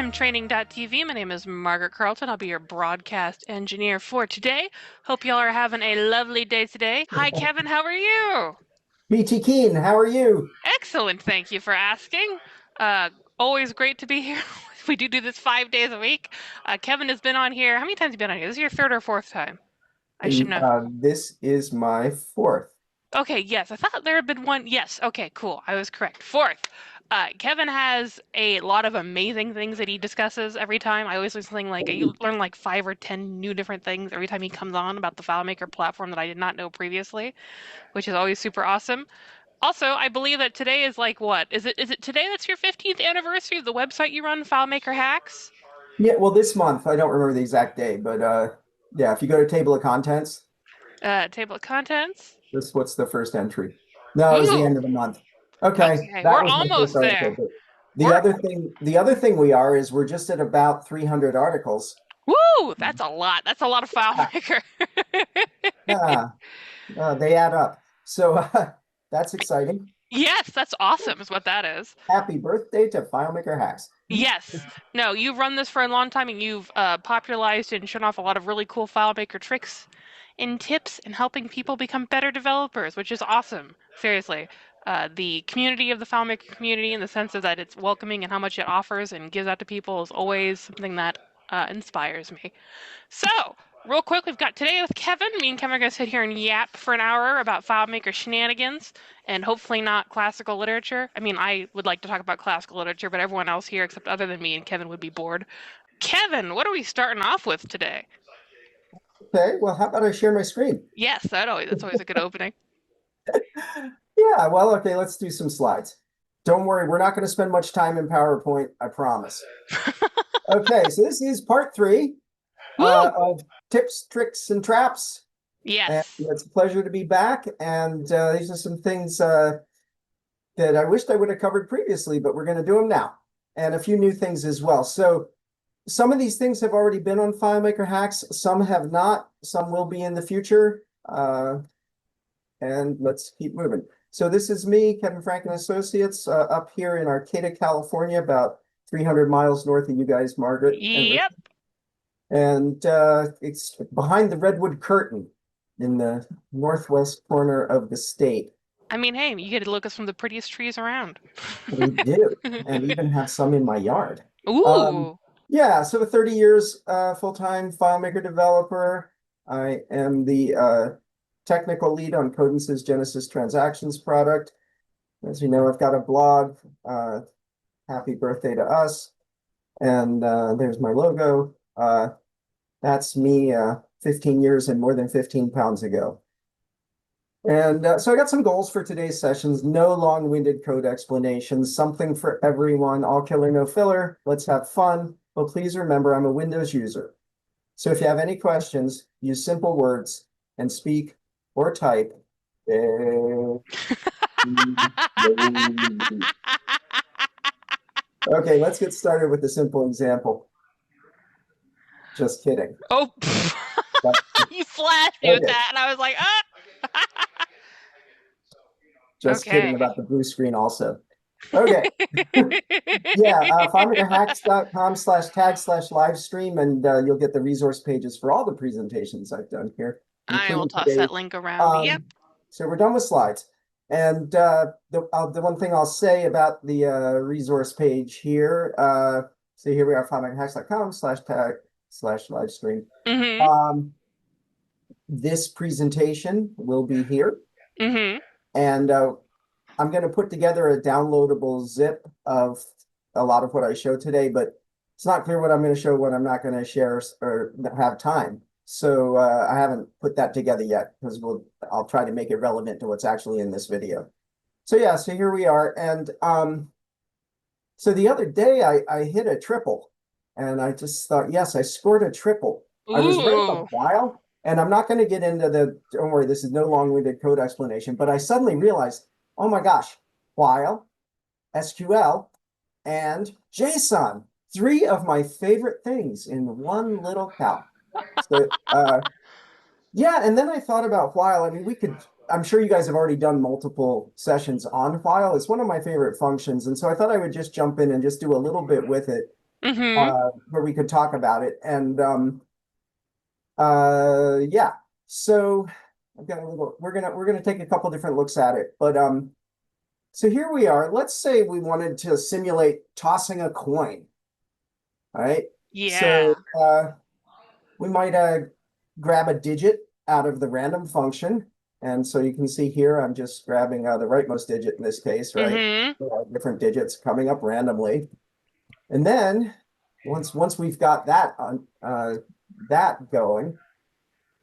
simtraining.tv. My name is Margaret Carlton. I'll be your broadcast engineer for today. Hope y'all are having a lovely day today. Hi, Kevin. How are you? BT Keen, how are you? Excellent. Thank you for asking. Always great to be here. We do this 5 days a week. Kevin has been on here. How many times have you been on here? This is your third or fourth time? I should know. This is my fourth. Okay, yes. I thought there had been one. Yes. Okay, cool. I was correct. Fourth. Kevin has a lot of amazing things that he discusses every time. I always learn something you learn like 5 or 10 new different things every time he comes on about the FileMaker platform that I did not know previously, which is always super awesome. Also, I believe that today is like what? Is it today that's your 15th anniversary of the website you run, FileMaker Hacks? Yeah, well, this month, I don't remember the exact day, but yeah, if you go to table of contents, Table of contents. what's the first entry? No, it was the Ooh, end of the month. Okay, okay. that We're was my first almost article. there. But We're the other thing we are is we're just at about 300 articles. Woo! That's a lot. That's a lot of FileMaker. Yeah, they add up. So that's exciting. Yes, that's awesome, is what that is. Happy birthday to FileMaker Hacks. Yes. No, you've run this for a long time and you've popularized and shown off a lot of really cool FileMaker tricks and tips and helping people become better developers, which is awesome. Seriously. The community of the FileMaker community, in the sense of that it's welcoming and how much it offers and gives out to people, is always something that inspires me. So, real quick, we've got today with Kevin. Me and Kevin are going to sit here and yap for an hour about FileMaker shenanigans and hopefully not classical literature. I mean, I would like to talk about classical literature, but everyone else here, except other than me and Kevin, would be bored. Kevin, what are we starting off with today? Okay, well, how about I share my screen? Yes, that's always a good opening. Yeah, well, okay, let's do some slides. Don't worry, we're not going to spend much time in PowerPoint, I promise. Okay, so this is part 3 of tips, tricks, and traps. And Yes. it's a pleasure to be back. And these are some things that I wished I would have covered previously, but we're going to do them now. And a few new things as well. So some of these things have already been on FileMaker Hacks. Some have not. Some will be in the future. And let's keep moving. So this is me, Kevin Franklin Associates, up here in Arcata, California, about 300 miles north of you guys, Margaret. Yep. And it's behind the redwood curtain in the northwest corner of the state. I mean, hey, you get to look at some of the prettiest trees around. We do, and even have some in my yard. Ooh. Yeah, so 30 years full-time FileMaker developer. I am the technical lead on Cadence's Genesis Transactions product. As you know, I've got a blog, Happy Birthday to Us. And there's my logo. That's me 15 years and more than 15 pounds ago. And so I got some goals for today's sessions. No long-winded code explanations, something for everyone, all killer, no filler. Let's have fun. But please remember, I'm a Windows user. So if you have any questions, use simple words and speak or type. Okay, let's get started with a simple example. Just kidding. Oh, you flashed me with that, and I was like, ah. Just kidding about the blue screen also. Okay. Yeah, FileMakerHacks.com/tag/live stream, and you'll get the resource pages for all the presentations I've done here. I will toss that link around. Yep. So we're done with slides. And the one thing I'll say about the resource page here, so here we are, FileMakerHacks.com/tag/live stream. This presentation will be here. And I'm going to put together a downloadable zip of a lot of what I show today, but it's not clear what I'm going to show, what I'm not going to share or have time. So I haven't put that together yet because I'll try to make it relevant to what's actually in this video. So yeah, so here we are. And so the other day I hit a triple and I just thought, yes, I scored a triple. Ooh. I was ready a while. And I'm not going to get into don't worry, this is no long-winded code explanation, but I suddenly realized, oh my gosh, while, SQL, and JSON, 3 of my favorite things in one little cow. So, yeah, and then I thought about while. I mean, I'm sure you guys have already done multiple sessions on while. It's one of my favorite functions. And so I thought I would just jump in and just do a little bit with it. Mm-hmm. where we could talk about it. And yeah, so I've got a little, we're gonna take a couple different looks at it. But so here we are. Let's say we wanted to simulate tossing a coin. All right. Yeah. So we might grab a digit out of the random function. And so you can see here, I'm just grabbing the rightmost digit in this case, right? Mm-hmm. There are different digits coming up randomly. And then once we've got that on that going,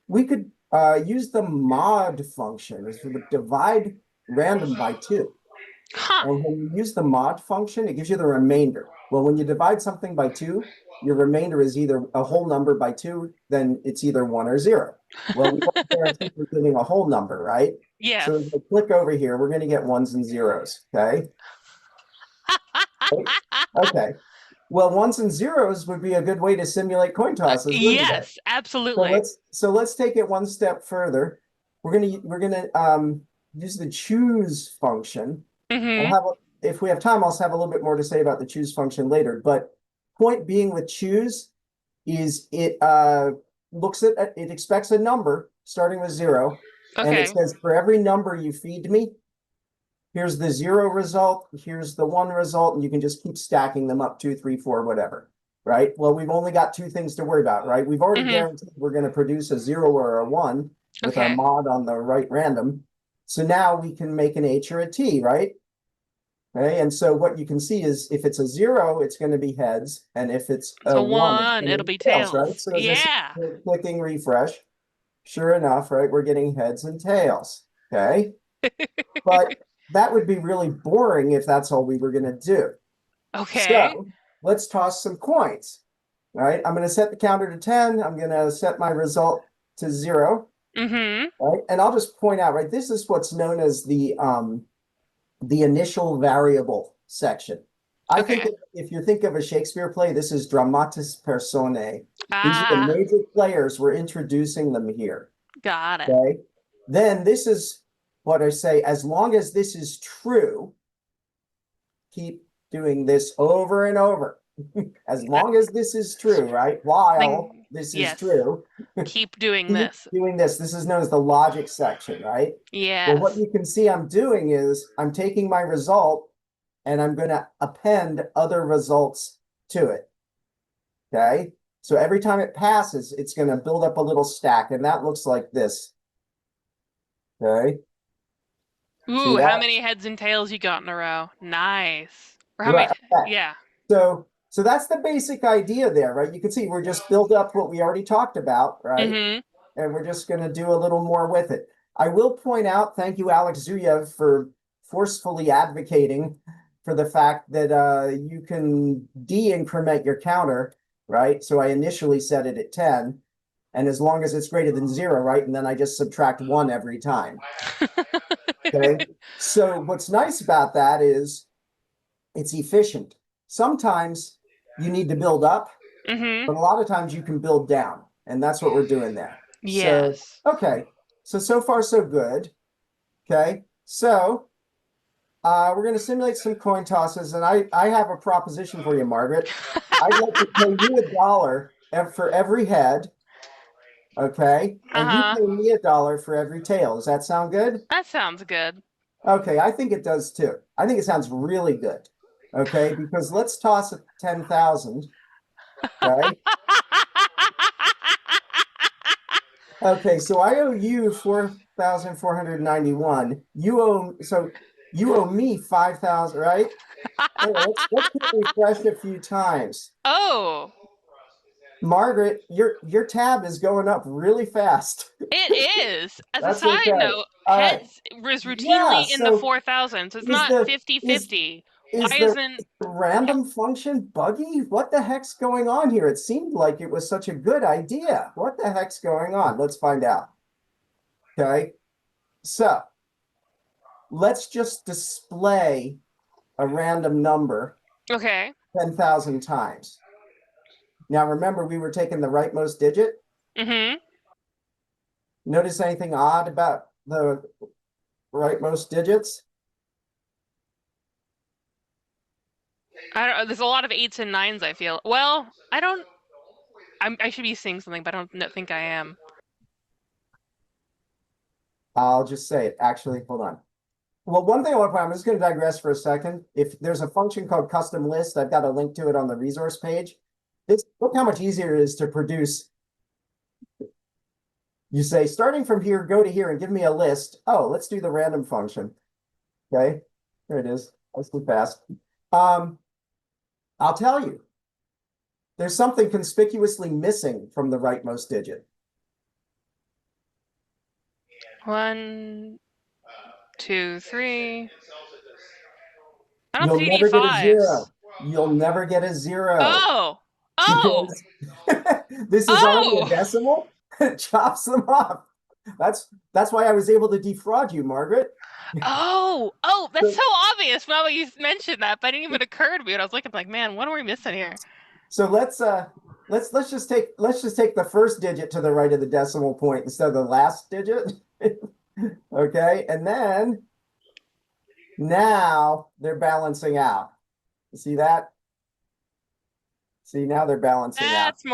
we could use the mod function. This would divide random by 2. Huh. And when you use the mod function, it gives you the remainder. Well, when you divide something by 2, your remainder is either a whole number by 2, then it's either 1 or 0. Well, we don't guarantee we're getting a whole number, right? Yes. So if we click over here, we're going to get ones and zeros, okay? Okay. Well, ones and zeros would be a good way to simulate coin tosses, wouldn't it? Yes, So absolutely. let's take it one step further. We're gonna use the choose function. Mm-hmm. If we have time, I'll have a little bit more to say about the choose function later. But point being with choose is it it expects a number starting with 0, and it Okay. says for every number you feed me, here's the 0 result, here's the 1 result, and you can just keep stacking them up 2, 3, 4, whatever. Right? Well, we've only got 2 things to worry about, right? We've already Mm-hmm. guaranteed we're going to produce a 0 or a 1 with our Okay. mod on the right random. So now we can make an H or a T, right? Okay, and so what you can see is if it's a 0, it's going to be heads, and if it's It's a a 1, it's 1. going to It'll be be tails, right? tails. So as I said, Yeah. we're clicking refresh. Sure enough, right, we're getting heads and tails. Okay, but that would be really boring if that's all we were going to do. Okay. So let's toss some coins. All right, I'm going to set the counter to 10. I'm going to set my result to 0. Mm-hmm. Right, and I'll just point out, right, this is what's known as the initial variable section. I think Okay. if you think of a Shakespeare play, this is dramatis personae. These are the Ah, major players. We're introducing them here. got it. Okay. Then this is what I say, as long as this is true, keep doing this over and over. As long as this is true, right? While Then, this is yes. true, Keep doing keep this. doing this. This is known as the logic section, right? Well, what Yes. you can see I'm doing is I'm taking my result and I'm going to append other results to it. Okay. So every time it passes, it's going to build up a little stack, and that looks like this. Okay. See Ooh, how that? many heads and tails you got in a row? Nice. Or how many? Right. Okay. Yeah. So that's the basic idea there, right? You can see we're just built up what we already talked about, right? Mm-hmm. And we're just going to do a little more with it. I will point out, thank you, Alex Zuyev, for forcefully advocating for the fact that you can de-increment your counter, right? So I initially set it at 10, and as long as it's greater than 0, right? And then I just subtract 1 every time. Okay. So what's nice about that is it's efficient. Sometimes you need to build up, Mm-hmm. but a lot of times you can build down, and that's what we're doing there. So, Yes. okay. So far, so good. Okay. So we're going to simulate some coin tosses, and I have a proposition for you, Margaret. I'd like to pay you $1 for every head, okay? And you Uh-huh. pay me $1 for every tail. Does that sound good? That sounds good. Okay, I think it does too. I think it sounds really good. Okay, because let's toss at 10,000. Okay. Okay, so I owe you 4,491. You owe me 5,000, right? Hey, let's hit refresh a few times. Oh, Margaret, your tab is going up really fast. it is. As a That's side okay. note, All right. heads was Yeah, routinely in the so 4,000s. It's is not the is 50-50. is Why the isn't random function buggy? What the heck's going on here? It seemed like it was such a good idea. What the heck's going on? Let's find out. Okay. So let's just display a random number okay? 10,000 times. Now remember, we were taking the rightmost digit. Mm-hmm. Notice anything odd about the rightmost digits? I don't. There's a lot of eights and nines. I feel. Well, I don't. I should be seeing something, but I don't think I am. I'll just say it. Actually, hold on. Well, one thing I want to point out, I'm just going to digress for a second. If there's a function called custom list, I've got a link to it on the resource page. Look how much easier it is to produce. You say, starting from here, go to here and give me a list. Oh, let's do the random function. Okay, here it is. Let's go fast. I'll tell you, there's something conspicuously missing from the rightmost digit. 1, 2, 3. I don't You'll see any never get a fives. zero. You'll never get a zero Oh, oh, because this is already a oh, decimal. It chops them off. That's why I was able to defraud you, Margaret. oh! That's So, so obvious now that you mentioned that, but it didn't even occur to me. And I was looking like, man, what are we missing here? so let's just take the first digit to the right of the decimal point instead of the last digit. Okay, and then now they're balancing out. You see that? See, now they're balancing out. That's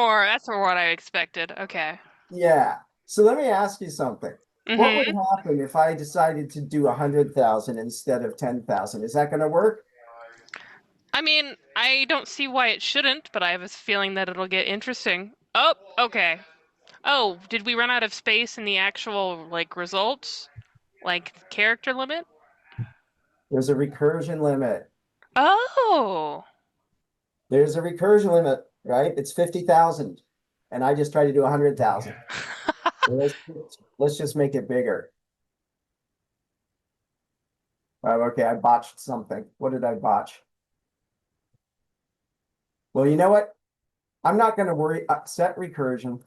more what I expected. Okay. Yeah. So let me ask you something. What would Mm-hmm. happen if I decided to do 100,000 instead of 10,000? Is that going to work? I mean, I don't see why it shouldn't, but I have a feeling that it'll get interesting. Oh, okay. Oh, did we run out of space in the actual like results? Like character limit? There's a recursion limit. Oh. There's a recursion limit, right? It's 50,000. And I just try to do 100,000. Let's, let's just make it bigger. Okay, I botched something. What did I botch? Well, you know what? I'm not going to worry. Set recursion.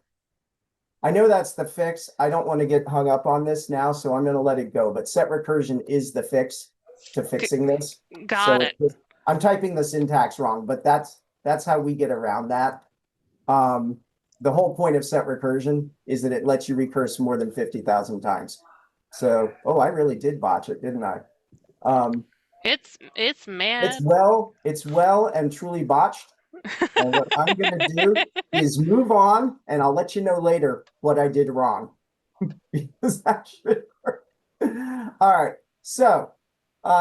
I know that's the fix. I don't want to get hung up on this now, so I'm going to let it go. But set recursion is the fix to fixing this. Got So it. I'm typing the syntax wrong, but that's how we get around that. Um, the whole point of set recursion is that it lets you recurse more than 50,000 times. So, oh, I really did botch it, didn't I? It's mad. It's well and truly botched. And what I'm going to do is move on, and I'll let you know later what I did wrong. Because that should work. All right. So,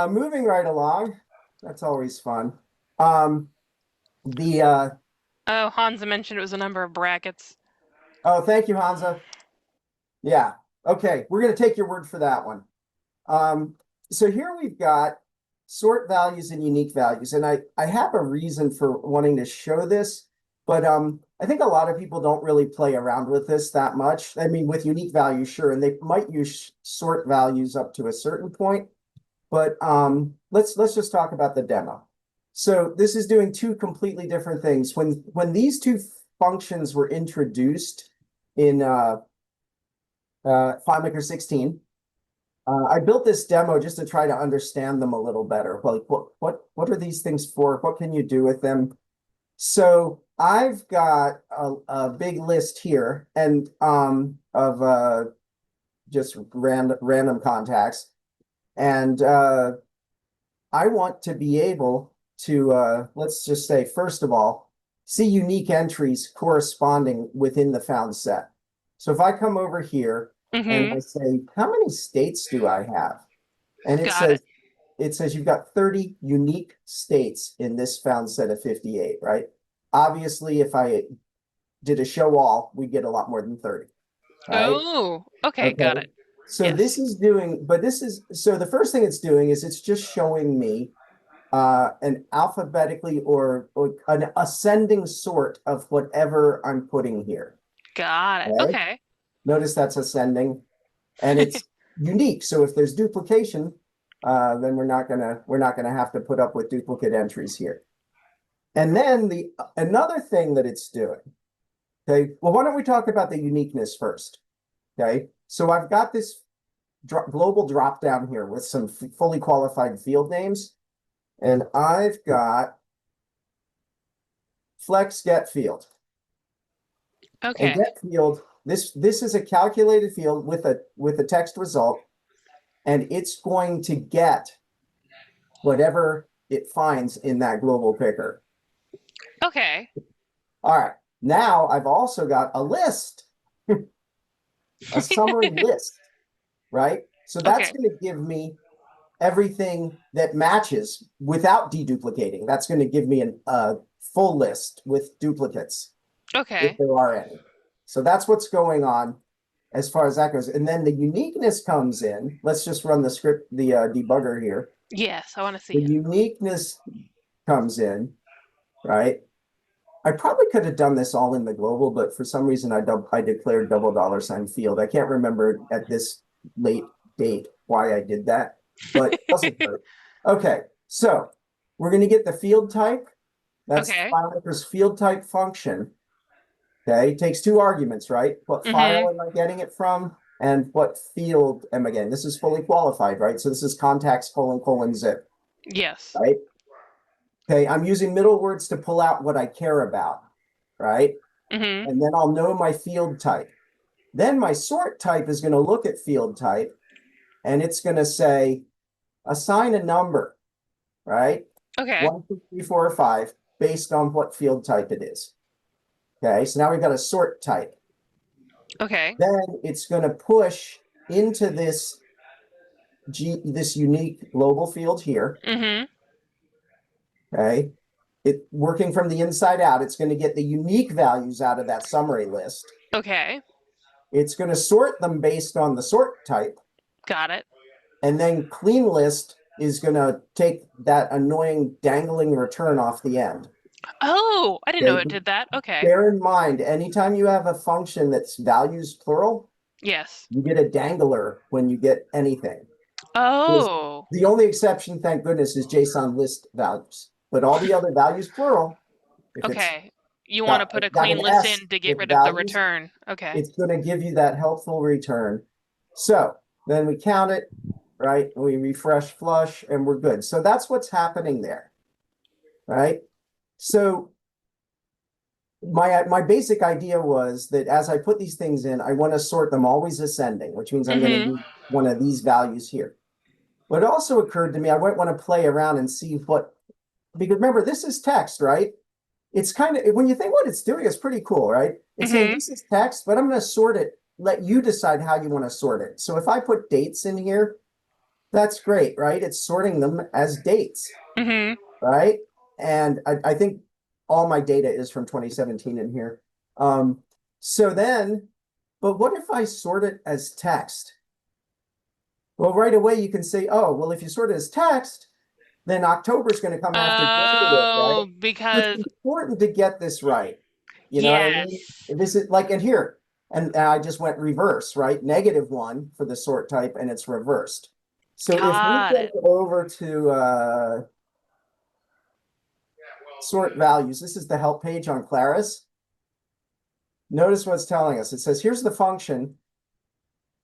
moving right along, that's always fun. The Oh, Hansa mentioned it was a number of brackets. Oh, thank you, Hansa. Yeah. Okay, we're going to take your word for that one. So here we've got sort values and unique values, and I have a reason for wanting to show this, but I think a lot of people don't really play around with this that much. I mean, with unique values, sure, and they might use sort values up to a certain point, but let's just talk about the demo. So this is doing two completely different things. When these two functions were introduced in FileMaker 16, I built this demo just to try to understand them a little better. Like, what are these things for? What can you do with them? So I've got a big list here and of just random contacts, and I want to be able to let's just say, first of all, see unique entries corresponding within the found set. So if I come over here and Mm-hmm. I say, how many states do I have? And it Got it. says you've got 30 unique states in this found set of 58, right? Obviously, if I did a show all, we get a lot more than 30. All right. Oh, okay, got Okay. it. So Yes. so the first thing it's doing is it's just showing me an alphabetically or an ascending sort of whatever I'm putting here. Got it. All right. Okay. Notice that's ascending, and it's unique. So if there's duplication, then we're not gonna have to put up with duplicate entries here. And then another thing that it's doing. Okay. Well, why don't we talk about the uniqueness first? Okay. So I've got this global drop down here with some fully qualified field names, and I've got flex get field. And Okay. get field, this is a calculated field with a text result, and it's going to get whatever it finds in that global picker. Okay. All right. Now I've also got a list, a summary list, right? So that's Okay. going to give me everything that matches without deduplicating. That's going to give me a full list with duplicates, if Okay. there are any. So that's what's going on as far as that goes. And then the uniqueness comes in. Let's just run the script, the debugger here. Yes, I want to The see it. uniqueness comes in, right? I probably could have done this all in the global, but for some reason I declared $$ field. I can't remember at this late date why I did that, but it doesn't hurt. Okay, so we're going to get the field type. That's Okay. FileMaker's field type function. Okay, it takes two arguments, right? What Mm-hmm. file am I getting it from? And what field am I getting? This is fully qualified, right? So this is contacts : zip, Yes. right? Okay, I'm using middle words to pull out what I care about, right? Mm-hmm. And then I'll know my field type. Then my sort type is going to look at field type and it's going to say, assign a number, right? Okay. 1, 2, 3, 4, or 5, based on what field type it is. Okay, so now we've got a sort type. Okay. Then it's going to push into this this unique global field here. Mm-hmm. Okay, it working from the inside out. It's going to get the unique values out of that summary list. Okay. It's going to sort them based on the sort type. Got it. And then clean list is going to take that annoying dangling return off the end. Oh, I didn't know Okay? it did that. Okay. Bear in mind, anytime you have a function that's values plural, Yes. you get a dangler when you get anything. Oh. The only exception, thank goodness, is JSON list values. But all the other values plural, if it's Okay. You want to put a got clean an list S in to get with rid of the values, return. Okay. it's going to give you that helpful return. So then we count it, right? We refresh flush and we're good. So that's what's happening there, right? So my basic idea was that as I put these things in, I want to sort them always ascending, which means I'm going to Mm-hmm. use one of these values here. But it also occurred to me, I might want to play around and see what, because remember, this is text, right? It's kind of, when you think what it's doing, it's pretty cool, right? It's saying Mm-hmm. this is text, but I'm going to sort it, let you decide how you want to sort it. So if I put dates in here, that's great, right? It's sorting them as dates, Mm-hmm. right? And I think all my data is from 2017 in here. So then, but what if I sort it as text? Well, right away you can say, oh, well, if you sort it as text, then October is going to come after January, right? Oh, So it's because important to get this right. You know what I mean? yes. This is like, and here, and I just went reverse, right? -1 for the sort type, and it's reversed. So if we Got go it. over to sort values, this is the help page on Claris. Notice what it's telling us. It says, here's the function.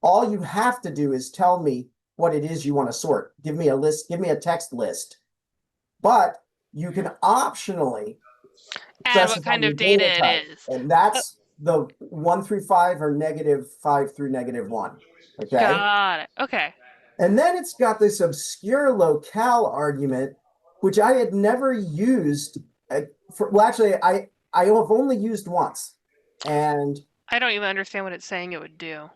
All you have to do is tell me what it is you want to sort. Give me a list, give me a text list. But you can optionally Add what specify kind your of data data it type. is. And Uh, that's the 1 through 5 or -5 through -1. Okay. Got it. Okay. And then it's got this obscure locale argument, which I had never used. Well, actually, I have only used once. And I don't even understand what it's saying it would do.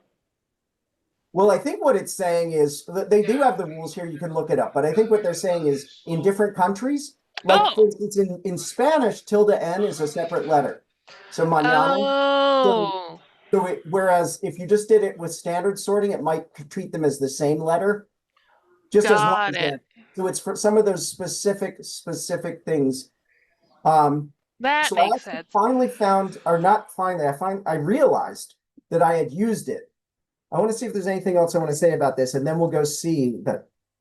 well, I think what it's saying is that they do have the rules here. You can look it up. But I think what they're saying is in different countries, like for Oh. instance, in Spanish, tilde N is a separate letter. So mañana. So, Oh. whereas if you just did it with standard sorting, it might treat them as the same letter, just as one Got it. example. So it's for some of those specific things. Um, That so I makes actually sense. finally found, or not finally, I realized that I had used it. I want to see if there's anything else I want to say about this, and then we'll go see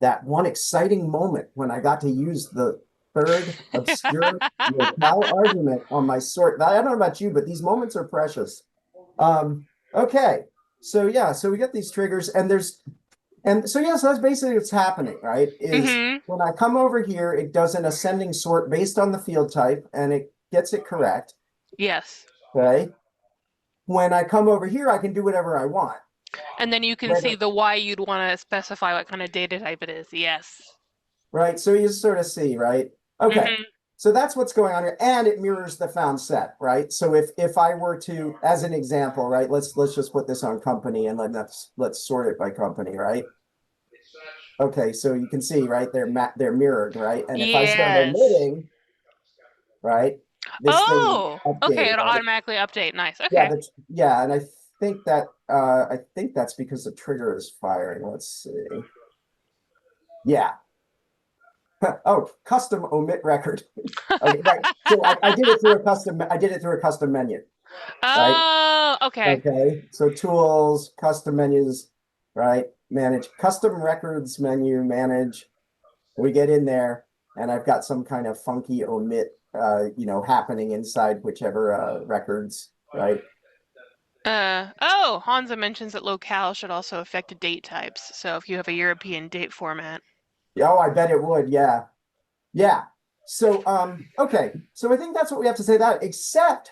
that one exciting moment when I got to use the third obscure locale argument on my sort. I don't know about you, but these moments are precious. Okay, so yeah, so we get these triggers, and so yeah, so that's basically what's happening, right? Is Mm-hmm. when I come over here, it does an ascending sort based on the field type, and it gets it correct. Yes. Okay. When I come over here, I can do whatever I want. And then you can see Whether the why you'd want to specify what kind of data type it is. Yes. right? So you sort of see, right? Okay. Hmm. So that's what's going on here, and it mirrors the found set, right? So if I were to, as an example, right, let's just put this on company and let's sort it by company, right? Okay, so you can see, right, they're mirrored, right? And if I start Yes. omitting, right, this thing Oh, okay. updated, It'll right? automatically update. Nice. Yeah, Okay. yeah, and I think that's because the trigger is firing. Let's see. Yeah. Oh, custom omit record. Okay, right. So I did it through a custom menu, right? Oh, okay. Okay. So tools, custom menus, right? Manage custom records menu, manage. We get in there and I've got some kind of funky omit happening inside whichever records, right? Oh, Hansa mentions that locale should also affect date types. So if you have a European date format. Oh, I bet it would. Yeah. Yeah. So okay. So I think that's what we have to say that, except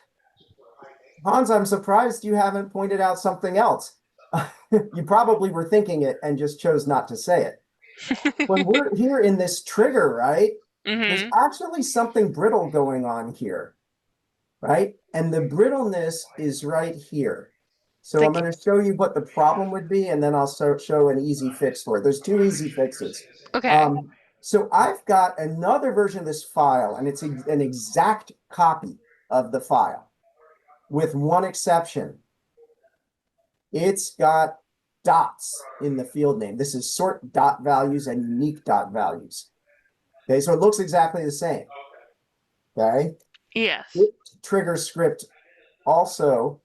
Hans, I'm surprised you haven't pointed out something else. You probably were thinking it and just chose not to say it. When we're here in this trigger, right? There's Mm-hmm. actually something brittle going on here, right? And the brittleness is right here. So I'm The going to show you what the problem would be, and then I'll show an easy fix for it. There's two easy fixes. okay. Um, so I've got another version of this file, and it's an exact copy of the file, with one exception. It's got dots in the field name. This is sort dot values and unique dot values. Okay, so it looks exactly the same. Okay, Yes. it trigger script also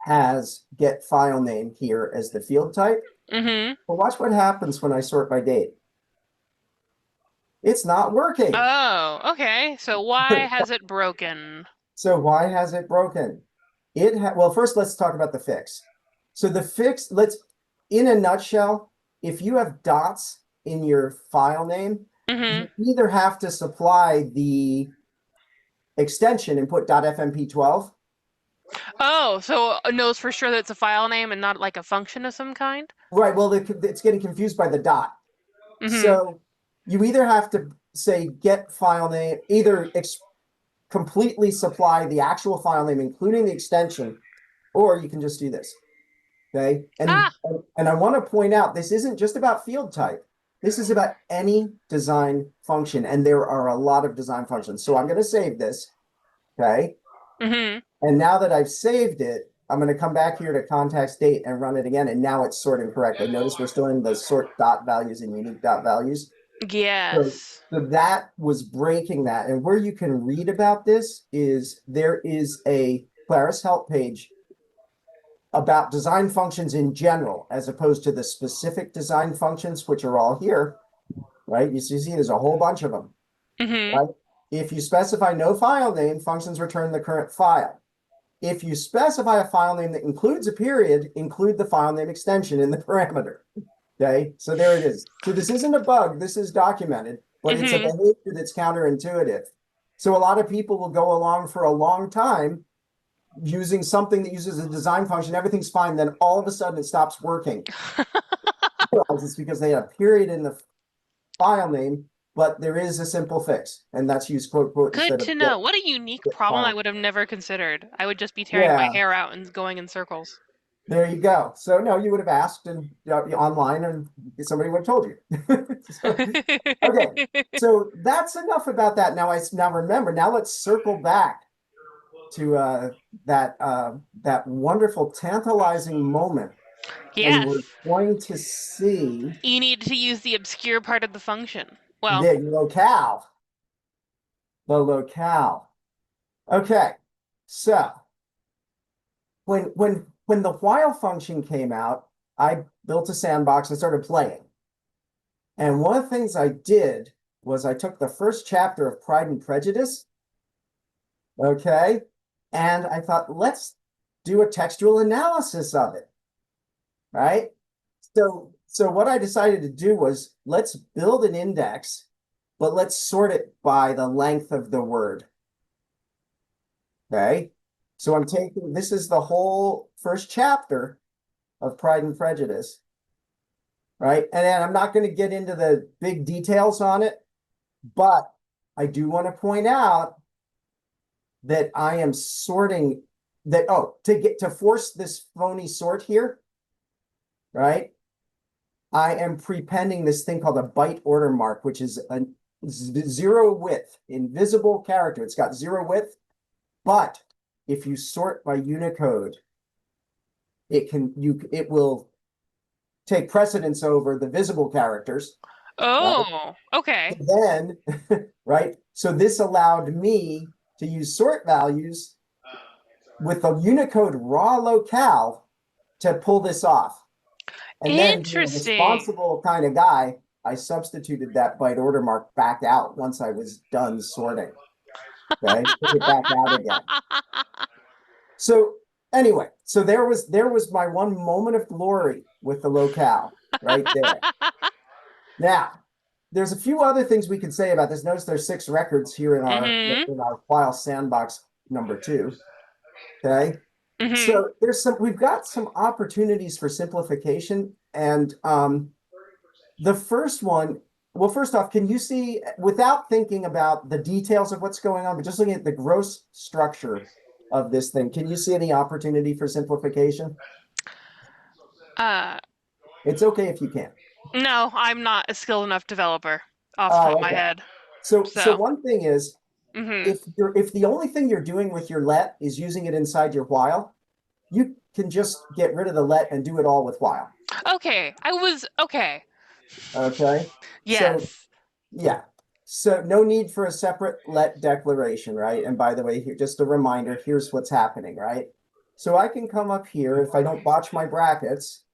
has get file name here as the field type. Mm-hmm. But watch what happens when I sort by date. It's not working. Oh, okay. So why has it broken? So why has it broken? Well, first let's talk about the fix. So the fix, in a nutshell, if you have dots in your file name, Mm-hmm. you either have to supply the extension and put .fmp12. Oh, so it knows for sure that it's a file name and not like a function of some kind? Right, well, it's getting confused by the dot. Mm-hmm. So you either have to say get file name, either completely supply the actual file name, including the extension, or you can just do this. Okay. Ah, And I want to point out this isn't just about field type. This is about any design function, and there are a lot of design functions. So I'm going to save this. Okay. mm-hmm. And now that I've saved it, I'm going to come back here to context date and run it again. And now it's sorting correctly. Notice we're still in the sort dot values and unique dot values. So, Yes. so that was breaking that. And where you can read about this is there is a Claris help page about design functions in general, as opposed to the specific design functions, which are all here, right? You see, there's a whole bunch of them, Mm-hmm. right? If you specify no file name, functions return the current file. If you specify a file name that includes a period, include the file name extension in the parameter. Okay, so there it is. So this isn't a bug, this is documented, but it's a Mm-hmm. behavior that's counterintuitive. So a lot of people will go along for a long time using something that uses a design function, everything's fine, then all of a sudden it stops working. It's because they had a period in the file name, but there is a simple fix, and that's use quote quote Good instead of to know. What a unique get problem I file. would have never considered. I would just be tearing my Yeah, hair out and going in circles. there you go. So no, you would have asked and online, and somebody would have told you. So, okay, so that's enough about that. Now remember. Now let's circle back to that wonderful, tantalizing moment, and Yes. we're going to see You need to use the obscure part of the function. Well, the locale. The locale. Okay, so when the while function came out, I built a sandbox and started playing. And one of the things I did was I took the first chapter of Pride and Prejudice, okay, and I thought, let's do a textual analysis of it, right? So what I decided to do was let's build an index, but let's sort it by the length of the word. Okay. So I'm taking this is the whole first chapter of Pride and Prejudice. right? And then I'm not going to get into the big details on it, but I do want to point out that I am sorting that, to force this phony sort here, right? I am prepending this thing called a byte order mark, which is a zero width, invisible character. It's got zero width, but if you sort by Unicode, it will take precedence over the visible characters. Right? Oh, okay. Then, right? So this allowed me to use sort values with the Unicode raw locale to pull this off. And then being a Interesting. responsible kind of guy, I substituted that byte order mark back out once I was done sorting. Okay, took it back out again. So anyway, so there was my one moment of glory with the locale right there. Now, there's a few other things we could say about this. Notice there's 6 records here in our Mm-hmm. file sandbox number 2. Okay. Mm-hmm. So we've got some opportunities for simplification. And the first one, well, first off, can you see, without thinking about the details of what's going on, but just looking at the gross structure of this thing, can you see any opportunity for simplification? Uh, It's okay if you can't. no, I'm not a skilled enough developer off the top of Oh, my okay. head. So So, one thing is, mm-hmm. if the only thing you're doing with your let is using it inside your while, you can just get rid of the let and do it all with while. Okay, okay. Okay. So Yes. yeah. So no need for a separate let declaration, right? And by the way, here, just a reminder, here's what's happening, right? So I can come up here if I don't botch my brackets,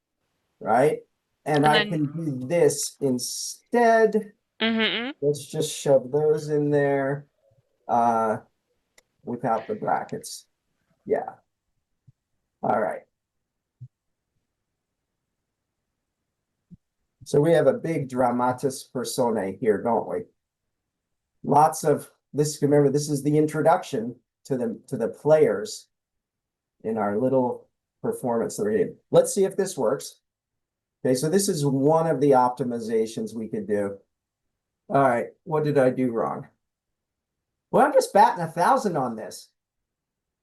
right? And And I then, can do this instead. mm-hmm. Let's just shove those in there uh, without the brackets. Yeah. All right. So we have a big dramatis personae here, don't we? Lots of this. Remember, this is the introduction to the players in our little performance that we're doing. Let's see if this works. Okay, so this is one of the optimizations we could do. All right, what did I do wrong? Well, I'm just batting 1,000 on this.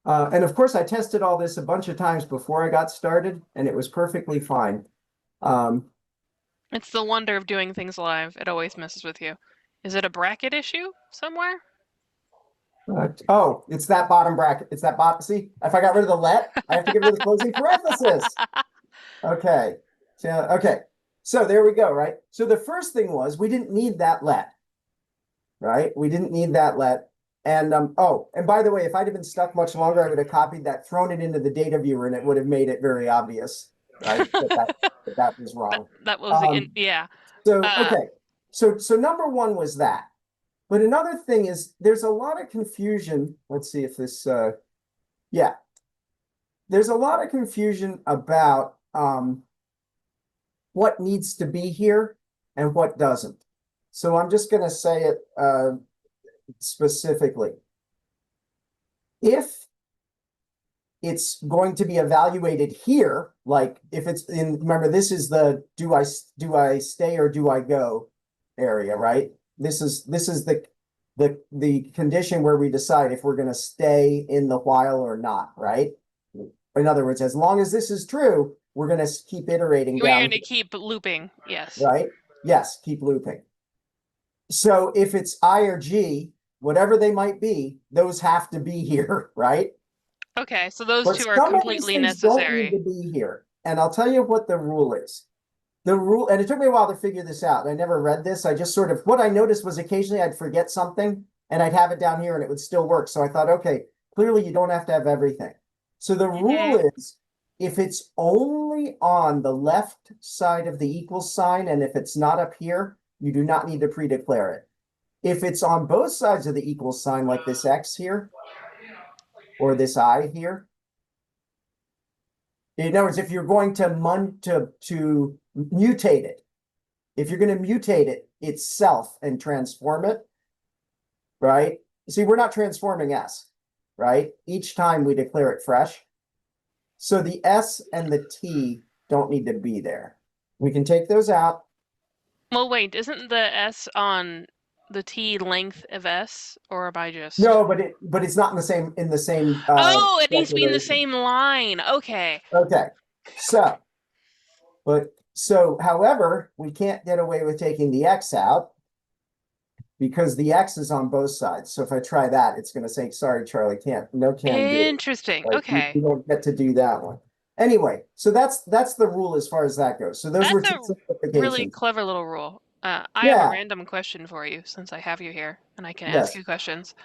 And of course, I tested all this a bunch of times before I got started, and it was perfectly fine. Um, It's the wonder of doing things live. It always messes with you. Is it a bracket issue somewhere? oh, it's that bottom bracket. It's that bottom. See, if I got rid of the let, I have to get rid of the closing parenthesis. Okay. Okay. So there we go, right? So the first thing was we didn't need that let, right? We didn't need that let. And and by the way, if I'd have been stuck much longer, I would have copied that, thrown it into the data viewer, and it would have made it very obvious, right? That was wrong. That was Um, yeah. so Uh, okay. So number one was that. But another thing is there's a lot of confusion. Let's see if this yeah. There's a lot of confusion about what needs to be here and what doesn't. So I'm just going to say it specifically. If it's going to be evaluated here, like if it's in, remember, this is the do I stay or do I go area, right? This is the condition where we decide if we're going to stay in the while or not, right? In other words, as long as this is true, we're going to keep iterating we're down going to here, keep looping. Yes. right? Yes, keep looping. So if it's I or G, whatever they might be, those have to be here, right? Okay, so those But two are some of these completely things don't need necessary. to be here. And I'll tell you what the rule is. The rule, and it took me a while to figure this out. I never read this. I just sort of, what I noticed was occasionally I'd forget something and I'd have it down here and it would still work. So I thought, okay, clearly you don't have to have everything. So the rule Mm-hmm. is if it's only on the left side of the equals sign and if it's not up here, you do not need to pre-declare it. If it's on both sides of the equals sign, like this X here or this I here, in other words, if you're going to mutate it, if you're going to mutate it itself and transform it, right? See, we're not transforming S, right? Each time we declare it fresh. So the S and the T don't need to be there. We can take those out. Well, wait, isn't the S on the T length of S, or am I just... No, but it's not in the same Oh, it needs to be in the declaration. same line. Okay. Okay. So, however, we can't get away with taking the X out because the X is on both sides. So if I try that, it's going to say, sorry, Charlie, can do. Interesting. Right? Okay. You don't get to do that one. Anyway, so that's the rule as far as that goes. So those were That's two a really simplifications. clever little rule. I have a Yeah, random question for you since I have you here and I can ask yes. you questions.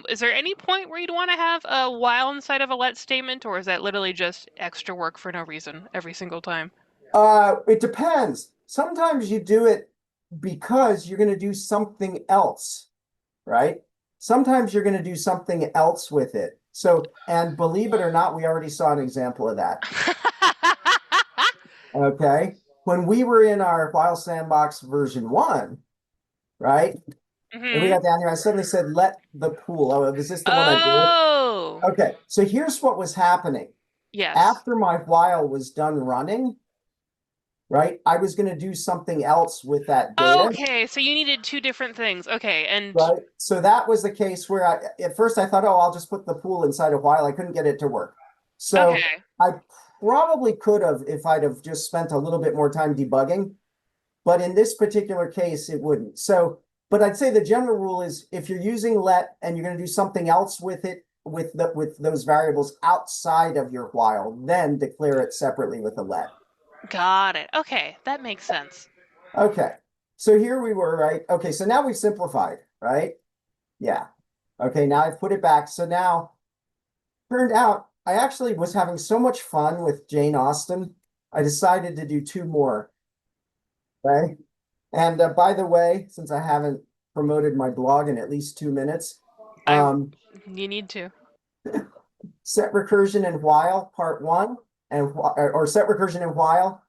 Is there any point where you'd want to have a while inside of a let statement, or is that literally just extra work for no reason every single time? It depends. Sometimes you do it because you're going to do something else, right? Sometimes you're going to do something else with it. So, and believe it or not, we already saw an example of that. Okay. When we were in our file sandbox version 1, right? And we Hmm. got down here, I suddenly said, let the pool. Oh, was this the one I did? Oh, Okay. So here's what was happening. yes. After my while was done running, right, I was going to do something else with that data. Okay, so you needed two different things. Okay, and Right. So that was the case where at first I thought, oh, I'll just put the pool inside a while. I couldn't get it to work. So okay. I probably could have if I'd have just spent a little bit more time debugging. But in this particular case, it wouldn't. So, but I'd say the general rule is if you're using let and you're going to do something else with it, with those variables outside of your while, then declare it separately with a let. Got it. Okay, that makes sense. Okay. So here we were, right? Okay, so now we've simplified, right? Yeah. Okay, now I've put it back. So now, turned out I actually was having so much fun with Jane Austen, I decided to do two more. Okay. And by the way, since I haven't promoted my blog in at least 2 minutes, I um, You need to. set recursion and while part 1 and or set recursion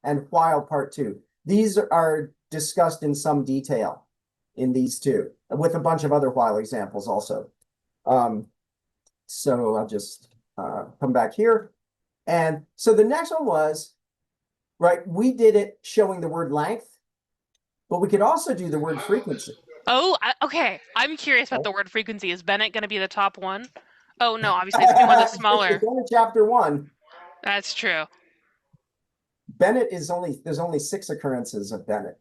and while part 2. These are discussed in some detail in these two, with a bunch of other while examples also. Um, so I'll just come back here. And so the next one was, right, we did it showing the word length, but we could also do the word frequency. Oh, okay. I'm curious about the word frequency. Is Bennett going to be the top one? Oh, no, obviously it's going to be one of the It's smaller. only chapter 1. That's true. Bennett there's only 6 occurrences of Bennett.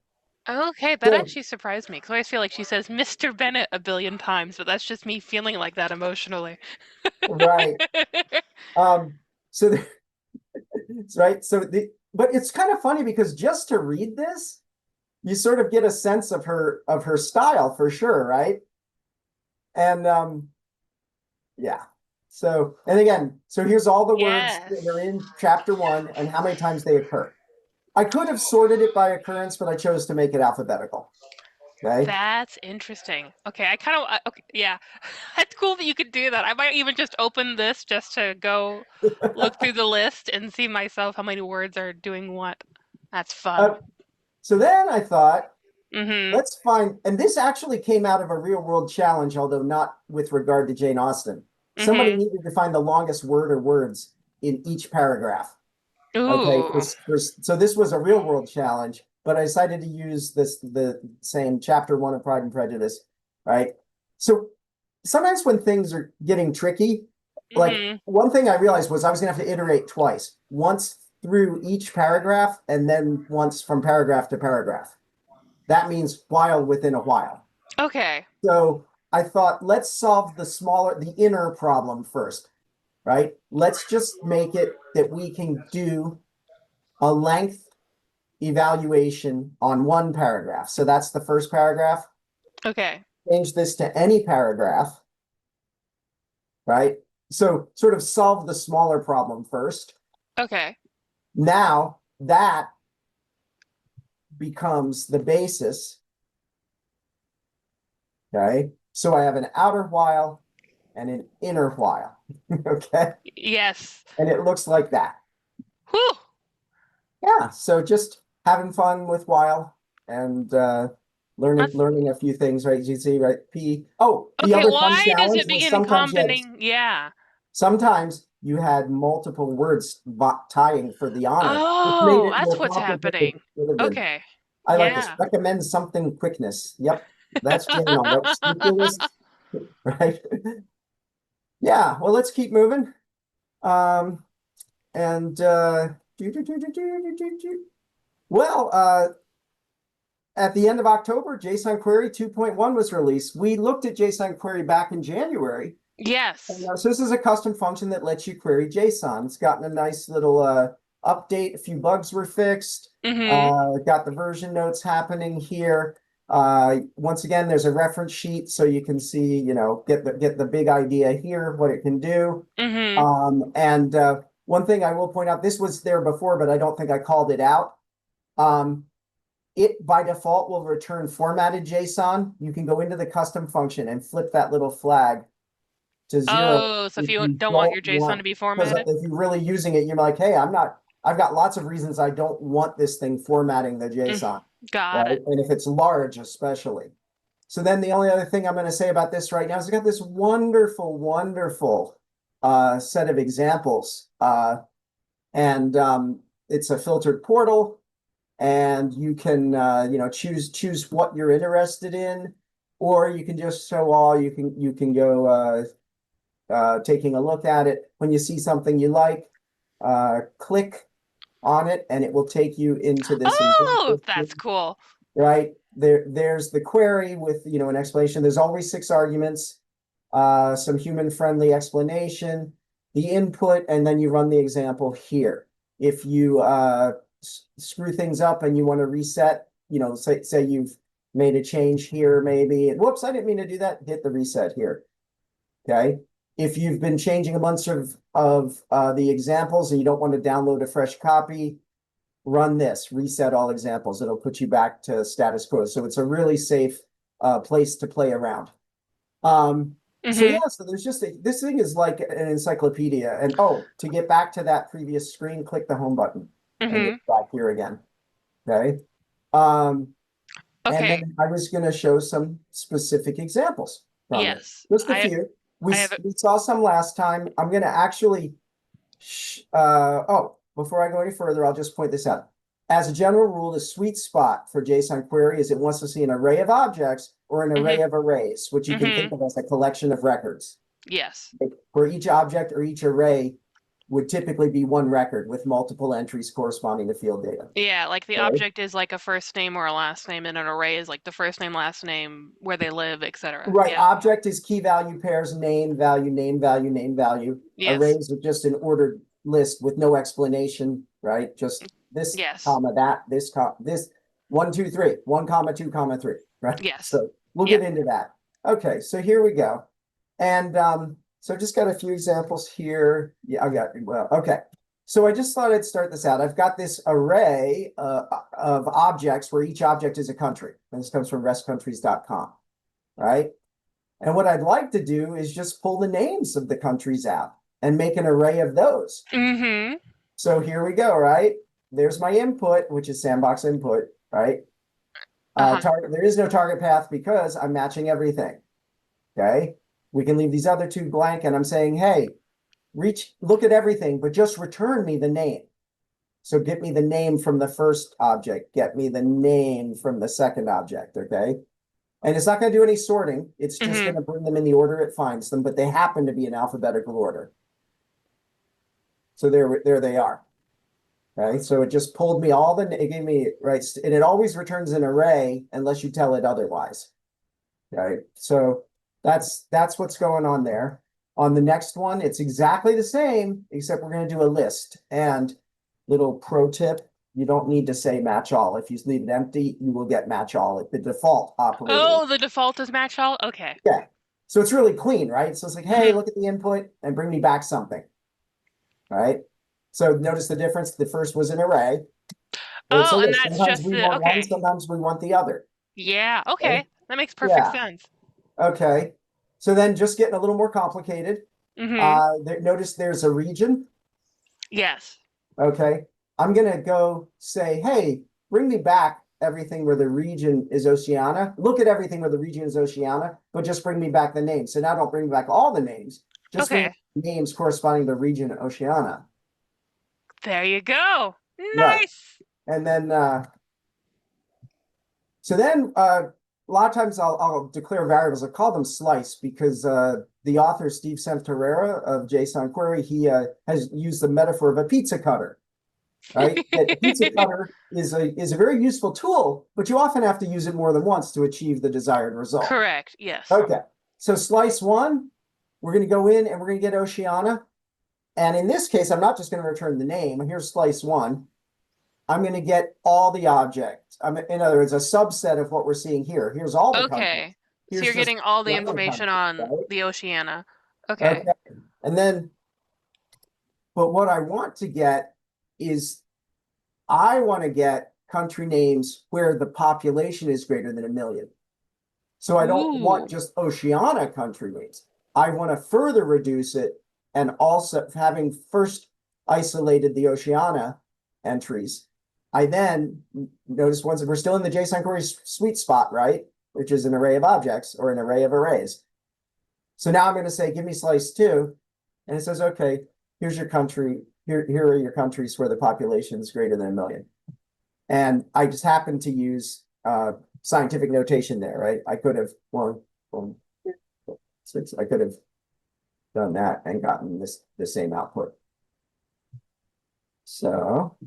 Okay, that So, actually surprised me because I always feel like she says Mr. Bennett a billion times, but that's just me feeling like that emotionally. right. Um, so the, right. But it's kind of funny because just to read this, you sort of get a sense of her style for sure, right? And yeah. So, and again, so here's all the words that are Yes. in chapter 1 and how many times they occur. I could have sorted it by occurrence, but I chose to make it alphabetical. Okay. That's interesting. Okay, I kind of okay, yeah. It's cool that you could do that. I might even just open this just to go look through the list and see myself how many words are doing what. That's fun. Uh, so then I thought, Mm-hmm. let's find, and this actually came out of a real world challenge, although not with regard to Jane Austen. Somebody Mm-hmm. needed to find the longest word or words in each paragraph. Okay, Ooh. so this was a real world challenge, but I decided to use the same chapter 1 of Pride and Prejudice, right? So sometimes when things are getting tricky, like Mm-hmm. one thing I realized was I was gonna have to iterate twice, once through each paragraph and then once from paragraph to paragraph. That means while within a while. Okay. So I thought, let's solve the inner problem first, right? Let's just make it that we can do a length evaluation on one paragraph. So that's the first paragraph. Okay. Change this to any paragraph, right? So sort of solve the smaller problem first. Okay. Now that becomes the basis. Okay. So I have an outer while and an inner while. Okay. Yes. And it looks like that. Whew. Yeah. So just having fun with while and That's learning a few things, right? You see, right? The okay. other fun Why does challenge it was begin combining? Yeah. sometimes you had multiple words tying for the honor, which made Oh, it more that's what's complicated than happening. it would have been. Okay. I like this. Yeah. Recommend something quickness. Yep, that's Jane on that. Scrupulous, right? Yeah, well, let's keep moving. Um, and well, at the end of October, JSON Query 2.1 was released. We looked at JSON Query back in January. Yes. So this is a custom function that lets you query JSON. It's gotten a nice little update. A few bugs were fixed. Mm-hmm. Got the version notes happening here. Once again, there's a reference sheet so you can see, get the big idea here, what it can do. Mm-hmm. And one thing I will point out, this was there before, but I don't think I called it out. It by default will return formatted JSON. You can go into the custom function and flip that little flag to 0 Oh, so if if you you don't want don't your JSON want, to be because formatted? if you're really using it, you're like, hey, I've got lots of reasons I don't want this thing formatting the Mm, JSON, got right? it. And if it's large, especially. So then the only other thing I'm going to say about this right now is I got this wonderful, wonderful set of examples. And it's a filtered portal, and you can choose what you're interested in, or you can just show all. You can go taking a look at it. When you see something you like, click on it, and it will take you into this Oh, example, that's cool. right? There's the query with an explanation. There's always 6 arguments, some human-friendly explanation, the input, and then you run the example here. If you screw things up and you want to reset, say you've made a change here, maybe, and whoops, I didn't mean to do that. Hit the reset here. Okay. If you've been changing a bunch of the examples and you don't want to download a fresh copy, run this, reset all examples. It'll put you back to status quo. So it's a really safe place to play around. So Mm-hmm. yeah, so there's this thing is like an encyclopedia. And to get back to that previous screen, click the home button and you're Mm-hmm. back here again. Okay. Um, and Okay. then I was going to show some specific examples from it. Yes. Just a few. We, I have it. we saw some last time. I'm going to actually, before I go any further, I'll just point this out. As a general rule, the sweet spot for JSON query is it wants to see an array of objects or an Mm-hmm. array of arrays, which you can Mm-hmm. think of as a collection of records. Yes. Where each object or each array would typically be one record with multiple entries corresponding to field data. Yeah, like the Okay? object is like a first name or a last name, and an array is like the first name, last name, where they live, etc. Right. Yeah. Object is key value pairs, name, value, name, value, name, value. Yes. Arrays are just an ordered list with no explanation, right? Just this Yes. comma, that, this, 1, 2, 3, 1 comma, 2 comma, 3, right? Yes. So we'll Yep. get into that. Okay, so here we go. And so just got a few examples here. Yeah, okay. So I just thought I'd start this out. I've got this array of objects where each object is a country. And this comes from restcountries.com, right? And what I'd like to do is just pull the names of the countries out and make an array of those. Mm-hmm. So here we go, right? There's my input, which is sandbox input, right? Uh-huh. There is no target path because I'm matching everything. Okay. We can leave these other 2 blank, and I'm saying, hey, look at everything, but just return me the name. So get me the name from the first object, get me the name from the second object, okay? And it's not going to do any sorting. It's just Mm-hmm. going to bring them in the order it finds them, but they happen to be in alphabetical order. So there they are. Right. So it just pulled me it gave me, right. And it always returns an array unless you tell it otherwise. Right. So that's what's going on there. On the next one, it's exactly the same, except we're going to do a list. And little pro tip, you don't need to say match all. If you leave it empty, you will get match all at the default operator. Oh, the default is match all? Okay. Yeah. So it's really clean, right? So it's like, hey, Mm-hmm. look at the input and bring me back something. Right. So notice the difference. The first was an array. But it's a Oh, and list. that's Sometimes just we the want one, okay. sometimes we want the other. Yeah, Okay. okay. That makes perfect Yeah. sense. Okay. So then just getting a little more complicated. Mm-hmm. Notice there's a region. Yes. Okay. I'm going to go say, hey, bring me back everything where the region is Oceania. Look at everything where the region is Oceania, but just bring me back the name. So now don't bring me back all the names. just Okay. names corresponding to the region Oceania. There you go. Right. Nice. And then, so then a lot of times I'll declare variables. I call them slice because the author, Steve Santorera of JSON Query, he has used the metaphor of a pizza cutter, right? That a pizza cutter is a very useful tool, but you often have to use it more than once to achieve the desired result. Correct. Yes. Okay, so slice one, we're going to go in and we're going to get Oceania. And in this case, I'm not just going to return the name. Here's slice one. I'm going to get all the objects. In other words, a subset of what we're seeing here. Here's all the countries. Okay. So Here's you're just getting all the one information country, on right? the Oceania. Okay. Okay. And then, but what I want to get is I want to get country names where the population is greater than 1 million. So I don't want Ooh. just Oceania country names. I want to further reduce it and also having first isolated the Oceania entries. I then notice once we're still in the JSON query sweet spot, right? Which is an array of objects or an array of arrays. So now I'm going to say, give me slice two. And it says, okay, here's your country. Here are your countries where the population is greater than 1 million. And I just happened to use scientific notation there, right? I could have six. I could have done that and gotten the same output. So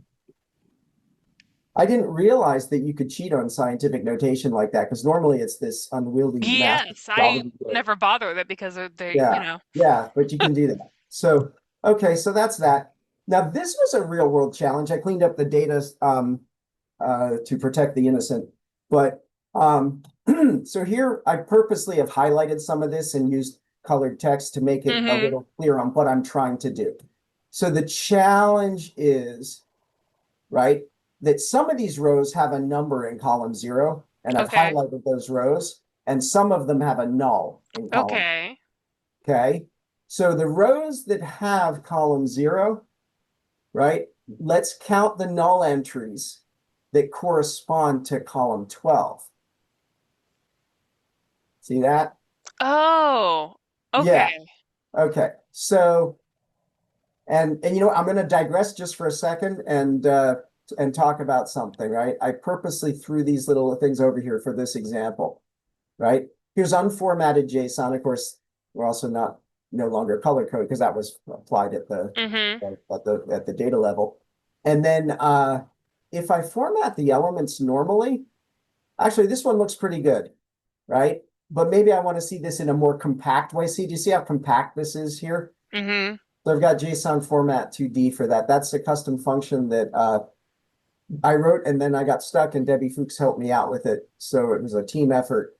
I didn't realize that you could cheat on scientific notation like that because normally it's this unwieldy massive Yes, I gobbledygook. never bother with it because they, Yeah, yeah, but you can do that. So okay, so that's that. Now this was a real world challenge. I cleaned up the data to protect the innocent, but so here I purposely have highlighted some of this and used colored text to make it a Mm-hmm. little clear on what I'm trying to do. So the challenge is, right, that some of these rows have a number in column 0, and I've Okay. highlighted those rows, and some of them have a null in column. Okay. Okay. So the rows that have column 0, right, let's count the null entries that correspond to column 12. See that? Oh, Yeah. okay. Okay. So, and you know, I'm going to digress just for a second and talk about something, right? I purposely threw these little things over here for this example, right? Here's unformatted JSON. Of course, we're also no longer color code because that was applied at the Mm-hmm. at the data level. And then if I format the elements normally, actually this one looks pretty good, right? But maybe I want to see this in a more compact way. See, do you see how compact this is here? Mm-hmm. So I've got JSON format 2D for that. That's a custom function that I wrote, and then I got stuck, and Debbie Fuchs helped me out with it. So it was a team effort.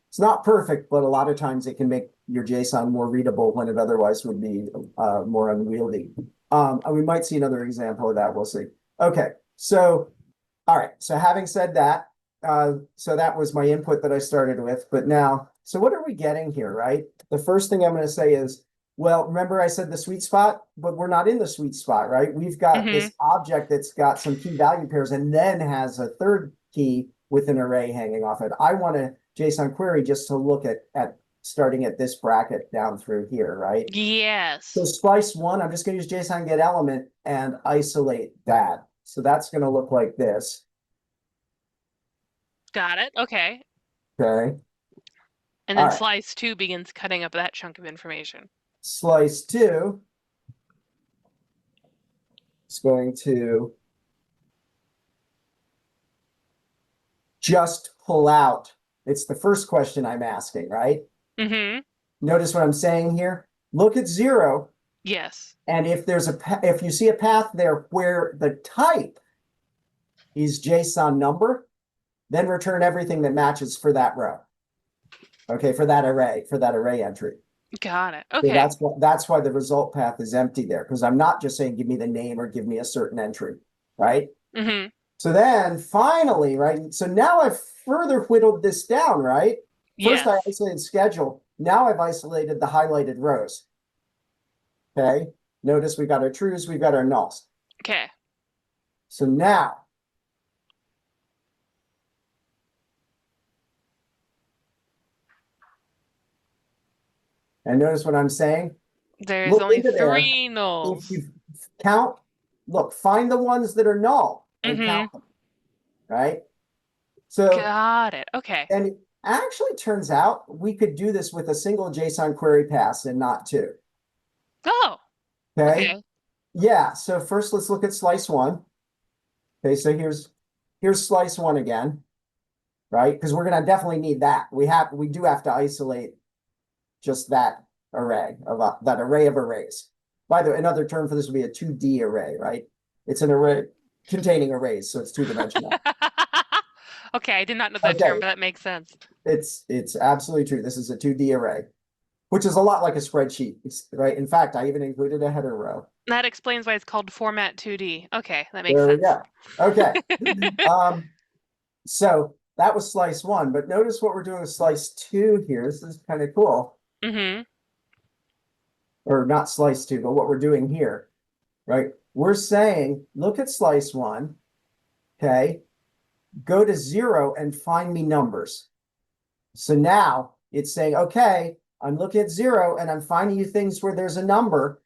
It's not perfect, but a lot of times it can make your JSON more readable when it otherwise would be more unwieldy. And we might see another example of that. We'll see. Okay, so all right. So having said that, so that was my input that I started with. But now, so what are we getting here, right? The first thing I'm going to say is, well, remember I said the sweet spot, but we're not in the sweet spot, right? We've got Mm-hmm. this object that's got some key value pairs and then has a third key with an array hanging off it. I want a JSON query just to look at starting at this bracket down through here, right? So Yes. splice one, I'm just going to use JSON get element and isolate that. So that's going to look like this. Got it. Okay. Okay. And All then right. slice two begins cutting up that chunk of information. Slice two is going to just pull out. It's the first question I'm asking, right? Mm-hmm. Notice what I'm saying here. Look at 0. Yes. And if if you see a path there where the type is JSON number, then return everything that matches for that row. Okay, for that array entry. Got it. So Okay. that's why the result path is empty there, because I'm not just saying give me the name or give me a certain entry, right? Mm-hmm. So then finally, right? So now I've further whittled this down, right? First I Yes. isolated schedule. Now I've isolated the highlighted rows. Okay. Notice we've got our trues, we've got our nulls. Okay. So now, and notice what I'm saying. There's Look only into there. three If nulls. you count, look, find the ones that are null and Mm-hmm. count them, right? So, Got it. Okay. and it actually turns out we could do this with a single JSON query pass and not two. Oh, Okay. okay. Yeah. So first let's look at slice one. Okay, so here's slice one again, right? Because we're gonna definitely need that. We do have to isolate just that array of that array of arrays. By the way, another term for this would be a 2D array, right? It's an array containing arrays, so it's two-dimensional. Okay, I did not know that term, Okay, but that makes sense. it's absolutely true. This is a 2D array, which is a lot like a spreadsheet, right? In fact, I even included a header row. That explains why it's called Format 2D. Okay, that makes There we sense. go. Okay. Um, so that was slice one, but notice what we're doing with slice two here. This is kind of cool. Mm-hmm. Or not slice two, but what we're doing here, right? We're saying, look at slice one, okay? Go to 0 and find me numbers. So now it's saying, okay, I'm looking at 0 and I'm finding you things where there's a number.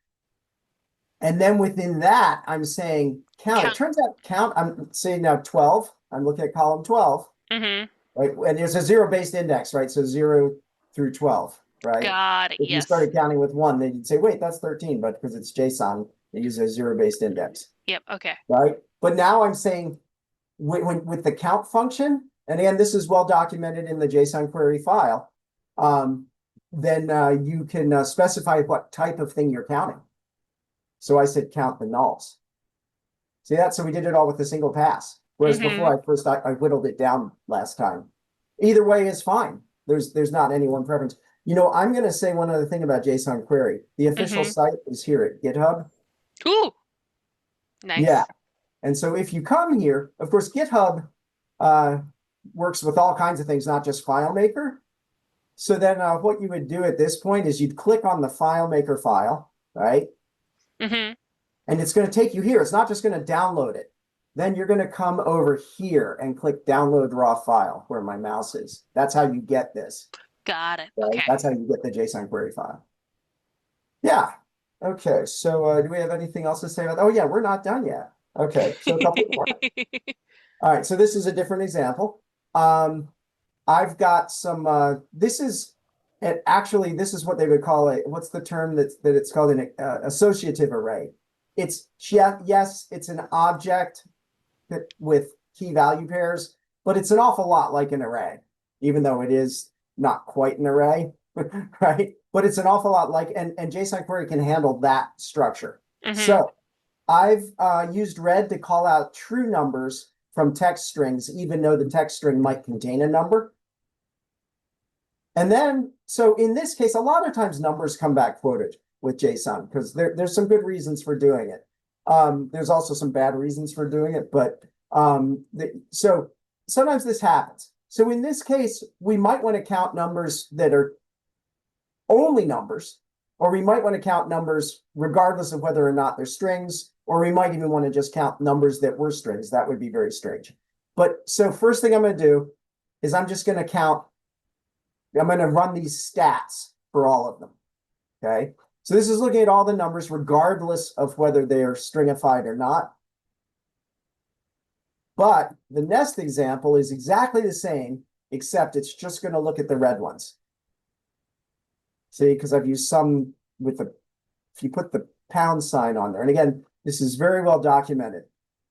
And then within that, I'm saying count. It Count. turns out count, I'm saying now 12. I'm looking at column 12, Mm-hmm. right? And there's a zero-based index, right? So 0 through 12, right? Got it. If you Yes. started counting with 1, then you'd say, wait, that's 13. But because it's JSON, they use a zero-based index, Yep. Okay. right? But now I'm saying with the count function, and again, this is well documented in the JSON query file, then you can specify what type of thing you're counting. So I said count the nulls. See that? So we did it all with a single pass. Whereas Mm-hmm. before I whittled it down last time. Either way is fine. There's not any one preference. You know, I'm going to say one other thing about JSON query. The official Mm-hmm. site is here at GitHub. Ooh, Yeah. nice. And so if you come here, of course, GitHub uh, works with all kinds of things, not just FileMaker. So then what you would do at this point is you'd click on the FileMaker file, right? Mm-hmm. And it's going to take you here. It's not just going to download it. Then you're going to come over here and click download raw file where my mouse is. That's how you get this, Got it. right? Okay. That's how you get the JSON query file. Yeah. Okay. So do we have anything else to say about that? Oh, yeah, we're not done yet. Okay. So a couple more. All right. So this is a different example. I've got some, this is, and actually, this is what they would call a, what's the term that it's called an associative array. It's, yes, it's an object with key value pairs, but it's an awful lot like an array, even though it is not quite an array, right? But it's an awful lot like, and JSON query can handle that structure. Mm-hmm. So I've used red to call out true numbers from text strings, even though the text string might contain a number. And then, so in this case, a lot of times numbers come back quoted with JSON because there's some good reasons for doing it. There's also some bad reasons for doing it, but so sometimes this happens. So in this case, we might want to count numbers that are only numbers, or we might want to count numbers regardless of whether or not they're strings, or we might even want to just count numbers that were strings. That would be very strange. But so first thing I'm going to do is I'm just going to count. I'm going to run these stats for all of them. Okay. So this is looking at all the numbers regardless of whether they are stringified or not. But the next example is exactly the same, except it's just going to look at the red ones. See, because I've used some with the, if you put the pound sign on there. And again, this is very well documented.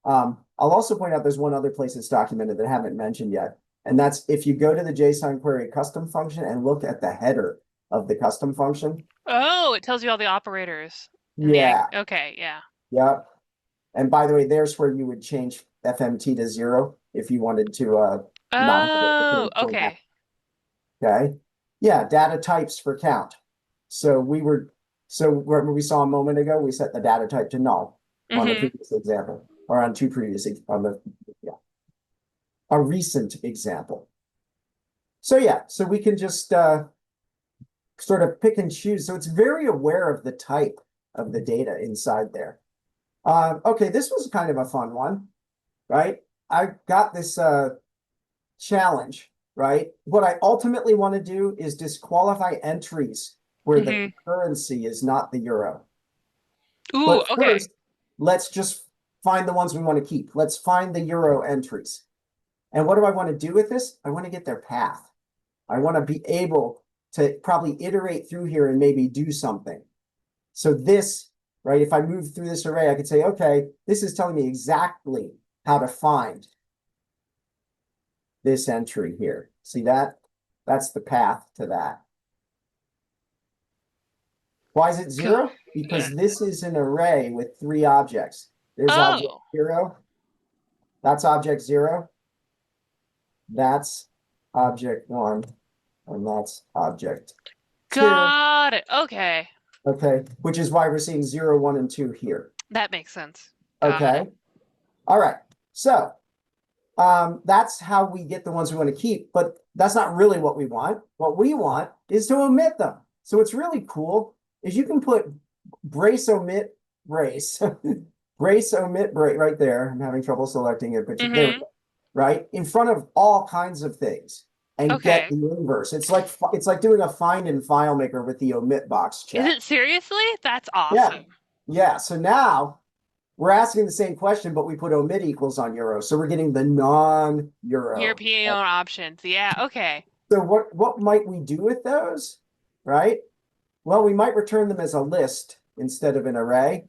I'll also point out there's one other place it's documented that I haven't mentioned yet. And that's if you go to the JSON query custom function and look at the header of the custom function. Oh, it tells you all the operators. And Yeah. okay, yeah. Yeah. And by the way, there's where you would change FMT to 0 if you wanted to not have Oh, it format. okay. Okay. Yeah, data types for count. So when we saw a moment ago, we set the data type to null on the Mm-hmm. previous example, or on two previous on the a recent example. So yeah, so we can just sort of pick and choose. So it's very aware of the type of the data inside there. Okay, this was kind of a fun one, right? I've got this challenge, right? What I ultimately want to do is disqualify entries where the Mm-hmm. currency is not the euro. Ooh, But okay. first, let's just find the ones we want to keep. Let's find the euro entries. And what do I want to do with this? I want to get their path. I want to be able to probably iterate through here and maybe do something. So this, right, if I move through this array, I could say, okay, this is telling me exactly how to find this entry here. See that? That's the path to that. Why is it Good. zero? Because this is an array with three objects. There's object Oh, zero. That's object zero. That's object one. And that's object two. got it. Okay. Okay. Which is why we're seeing 0, 1, and 2 here. That makes sense. Got it. Okay. All right. So that's how we get the ones we want to keep, but that's not really what we want. What we want is to omit them. So what's really cool is you can put brace, omit, brace, brace, omit, brace right there. I'm having trouble selecting it, but there we Mm-hmm. go, right? In front of all kinds of things and get Okay. the inverse. It's like doing a find in FileMaker with the omit box Is check. it seriously? That's Yeah. awesome. Yeah. So now we're asking the same question, but we put omit equals on euro. So we're getting the non-euro. European options. Yeah, okay. So what might we do with those? Right? Well, we might return them as a list instead of an array.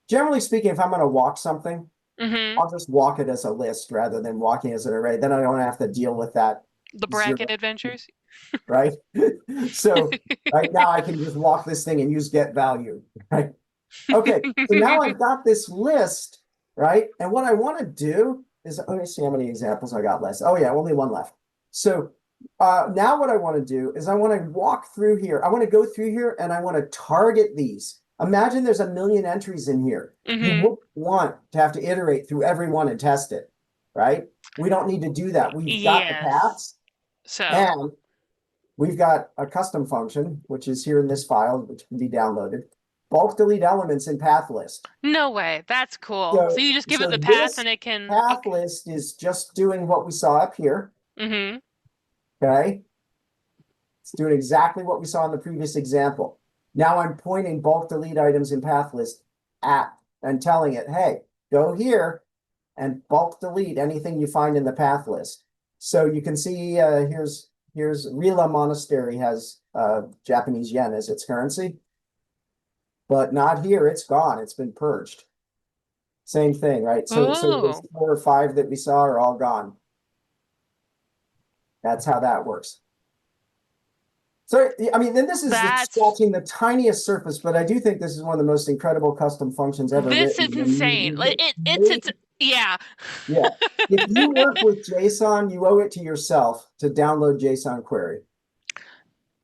Generally speaking, if I'm going to walk something, Mm-hmm. I'll just walk it as a list rather than walking as an array. Then I don't have to deal with that The zero, bracket adventures. right? So right now I can just walk this thing and use get value, right? Okay, so now I've got this list, right? And what I want to do is, let me see how many examples I got left. Oh yeah, only one left. So now what I want to do is I want to walk through here. I want to go through here and I want to target these. Imagine there's a million entries in here. You Mm-hmm. wouldn't want to have to iterate through every one and test it, right? We don't need to do that. We've got the Yes. paths So, and we've got a custom function, which is here in this file, which can be downloaded. Bulk delete elements in path list. no way. That's cool. So So, you just give it so the path this and it can. path Okay. list is just doing what we saw up here. Mm-hmm. Okay. It's doing exactly what we saw in the previous example. Now I'm pointing bulk delete items in path list at and telling it, hey, go here and bulk delete anything you find in the path list. So you can see here's Rila Monastery has Japanese yen as its currency, but not here. It's gone. It's been purged. Same thing, right? So those Oh, 4 or 5 that we saw are all gone. That's how that works. So, I mean, then this is that's scratching the tiniest surface, but I do think this is one of the most incredible custom functions ever this written. is And insane. you get It's yeah. yeah. If you work with JSON, you owe it to yourself to download JSON query.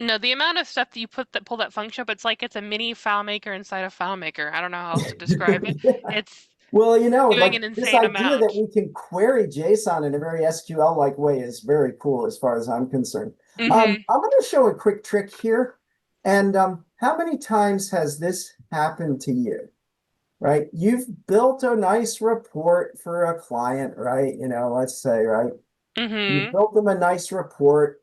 No, the amount of stuff that you pull that function up, it's like it's a mini FileMaker inside of FileMaker. I don't know how else to describe it. It's Well, doing like an this insane idea that amount. we can query JSON in a very SQL-like way is very cool as far as I'm concerned. Mm-hmm. I'm going to show a quick trick here. And how many times has this happened to you? Right? You've built a nice report for a client, right? Let's say, right? You Mm-hmm. built them a nice report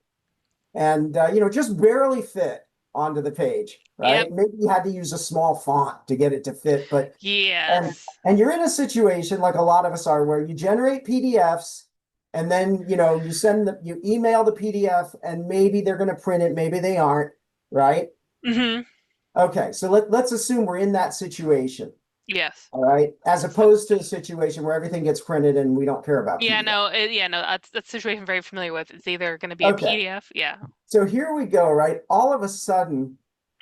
and, just barely fit onto the page, Yep. right? Maybe you had to use a small font to get it to fit, but and Yes. and you're in a situation like a lot of us are where you generate PDFs and then you email the PDF and maybe they're going to print it, maybe they aren't, right? Mm-hmm. Okay, so let's assume we're in that situation, Yes. all right, as So, opposed to a situation where everything gets printed and we don't care about yeah, PDF. no, yeah, no, that's a situation I'm very familiar with. It's either going to be a Okay, PDF, yeah. so here we go, right? All of a sudden,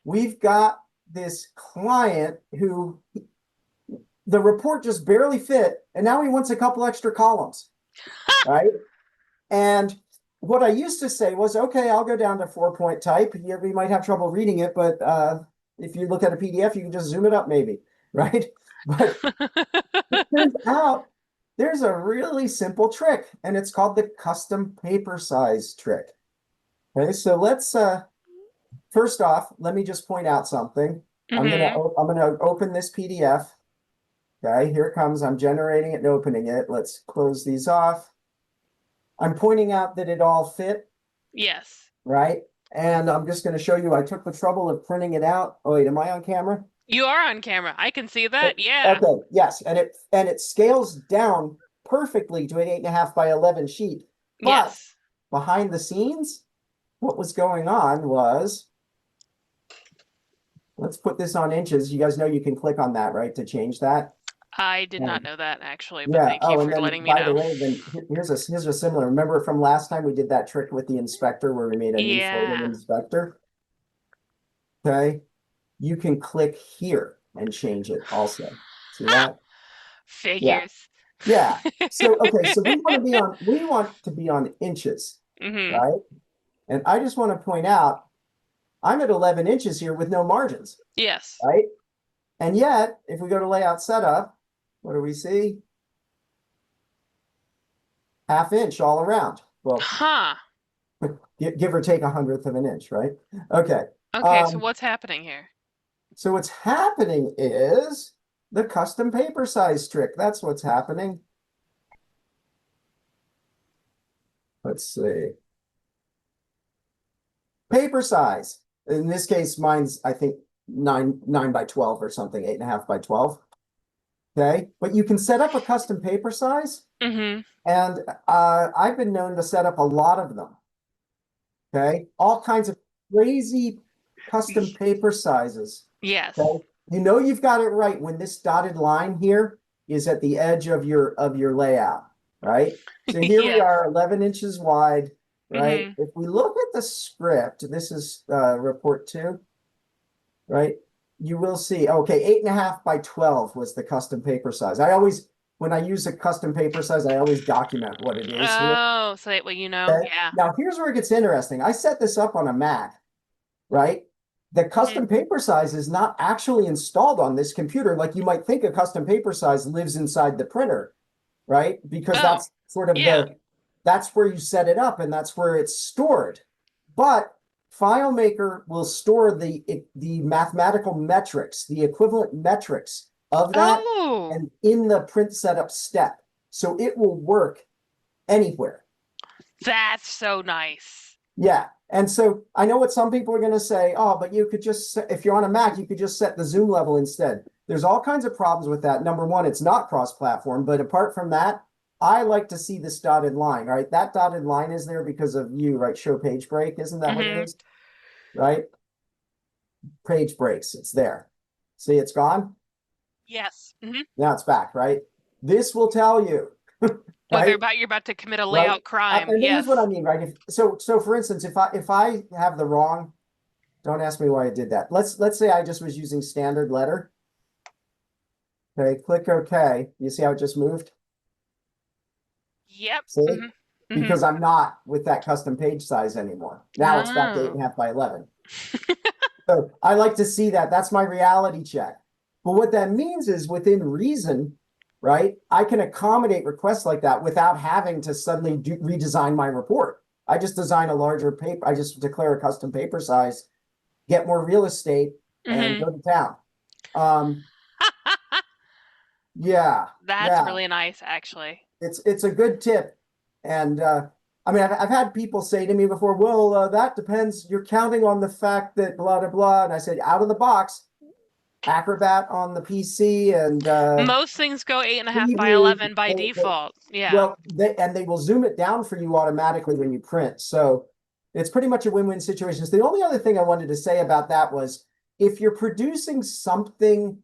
we've got this client who the report just barely fit, and now he wants a couple extra columns, right? And what I used to say was, okay, I'll go down to 4-point type. We might have trouble reading it, but if you look at a PDF, you can just zoom it up maybe, right? But it turns out there's a really simple trick, and it's called the custom paper size trick. Okay, so let's first off, let me just point out something. Mm-hmm. I'm gonna open this PDF. Okay, here it comes. I'm generating it and opening it. Let's close these off. I'm pointing out that it all fit, Yes. right? And I'm just going to show you, I took the trouble of printing it out. Oh, wait, am I on camera? You are on camera. I can see that. Yeah. Okay, yes, and it scales down perfectly to an 8.5 by 11 sheet. But Yes. behind the scenes, what was going on was, let's put this on inches. You guys know you can click on that, right, to change that. I did not Um, know that actually, but yeah. thank you Oh, and for then letting me by the know. way, then here's a similar. Remember from last time we did that trick with the inspector where we made a new photo Yeah. inspector? Okay, you can click here and change it also. See Ah, that? Yeah. figures. Yeah. So okay, so we want to be on inches, Mm-hmm. right? And I just want to point out I'm at 11 inches here with no margins, Yes. right? And yet, if we go to layout setup, what do we see? Half inch all around. Well, Huh. give or take 100th of an inch, right? Okay. Okay, so Um, what's happening here? so what's happening is the custom paper size trick. That's what's happening. Let's see. Paper size. In this case, mine's, I think, 9 by 12 or something, 8.5 by 12. Okay. But you can set up a custom paper size, Mm-hmm. and I've been known to set up a lot of them. Okay. All kinds of crazy custom paper sizes. Yes. Okay. You know you've got it right when this dotted line here is at the edge of your layout, right? So here we Yes. are, 11 inches wide, right? Mm-hmm. If we look at the script, this is report 2, right? You will see, okay, 8.5 by 12 was the custom paper size. When I use a custom paper size, I always document what it is here. Oh, so that way you know. Okay. Yeah. Now here's where it gets interesting. I set this up on a Mac, right? The Mm-hmm. custom paper size is not actually installed on this computer. Like you might think a custom paper size lives inside the printer, right? Because Oh, that's sort of yeah. that's where you set it up and that's where it's stored. But FileMaker will store the mathematical metrics, the equivalent metrics of that, Oh, and in the print setup step. So it will work anywhere. that's so nice. Yeah. And so I know what some people are going to say, oh, but you could just, if you're on a Mac, you could just set the zoom level instead. There's all kinds of problems with that. Number one, it's not cross-platform, but apart from that, I like to see this dotted line, right? That dotted line is there because of you, right? Show page break, isn't that what it Mm-hmm. is? Right? Page breaks, it's there. See, it's gone. Yes. Mm-hmm. Now it's back, right? This will tell you, Whether right? about you're about to commit a Right. layout crime. And here's what I Yes. mean, right? So for instance, if I have the wrong, don't ask me why I did that. Let's say I just was using standard letter. Okay, click OK. You see how it just moved? Yep. See? Mm-hmm. Mm-hmm. Because I'm not with that custom page size anymore. Now it's back to Oh. 8.5 by 11. So I like to see that. That's my reality check. But what that means is within reason, right? I can accommodate requests like that without having to suddenly redesign my report. I just design a larger paper. I just declare a custom paper size, get more real estate, and Mm-hmm. go to town. Um, yeah, That's yeah, really nice, actually. it's a good tip. And I mean, I've had people say to me before, well, that depends. You're counting on the fact that blah, blah, blah. And I said, out of the box, Acrobat on the PC and Most things go 8.5 by preview. 11 by default. Yeah. Well, they will zoom it down for you automatically when you print. So it's pretty much a win-win situation. So the only other thing I wanted to say about that was if you're producing something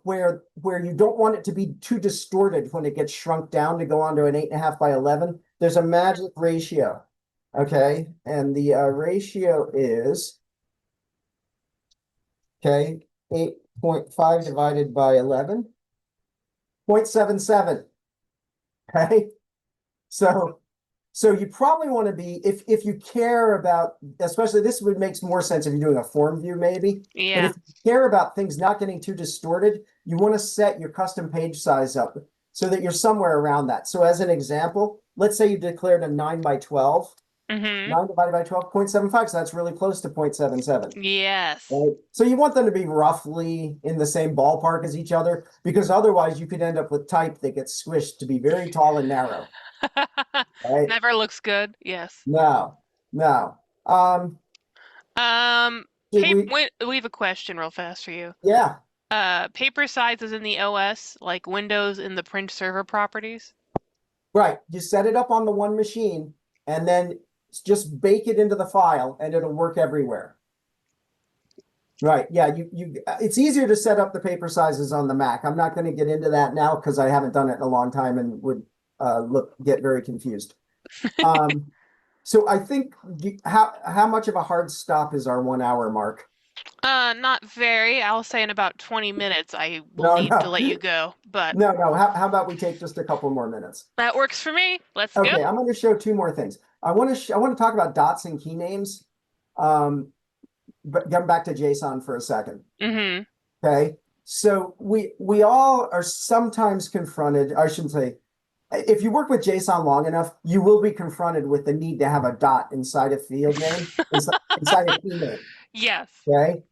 where you don't want it to be too distorted when it gets shrunk down to go onto an 8.5 by 11, there's a magic ratio. Okay, and the ratio is okay 8.5 divided by 11, 0.77. Okay, so you probably want to be if you care about, especially this would makes more sense if you're doing a form view maybe, but Yeah. if you care about things not getting too distorted, you want to set your custom page size up so that you're somewhere around that. So as an example, let's say you declared a 9 by 12, Mm-hmm. 9 divided by 12, 0.75, so that's really close to 0.77. Yes. Right? So you want them to be roughly in the same ballpark as each other, because otherwise you could end up with type that gets squished to be very tall and narrow, right? Never looks good. Yes. No, no. Um, did we? We have a question real fast for you. Yeah, Paper size is in the OS, like Windows in the print server properties. right. You set it up on the one machine and then just bake it into the file and it'll work everywhere. Right. Yeah, it's easier to set up the paper sizes on the Mac. I'm not going to get into that now because I haven't done it in a long time and would get very confused. Um, so I think how much of a hard stop is our 1 hour mark? Not very. I'll say in about 20 minutes I will No, need to no, let you go, but no. How about we take just a couple more minutes? that works for me. Let's go. Okay, I'm going to show two more things. I want to talk about dots and key names. But getting back to JSON for a second. Mm-hmm. Okay. So we all are sometimes confronted, I shouldn't say, if you work with JSON long enough, you will be confronted with the need to have a dot inside a field name, inside a key name. Yes. Okay.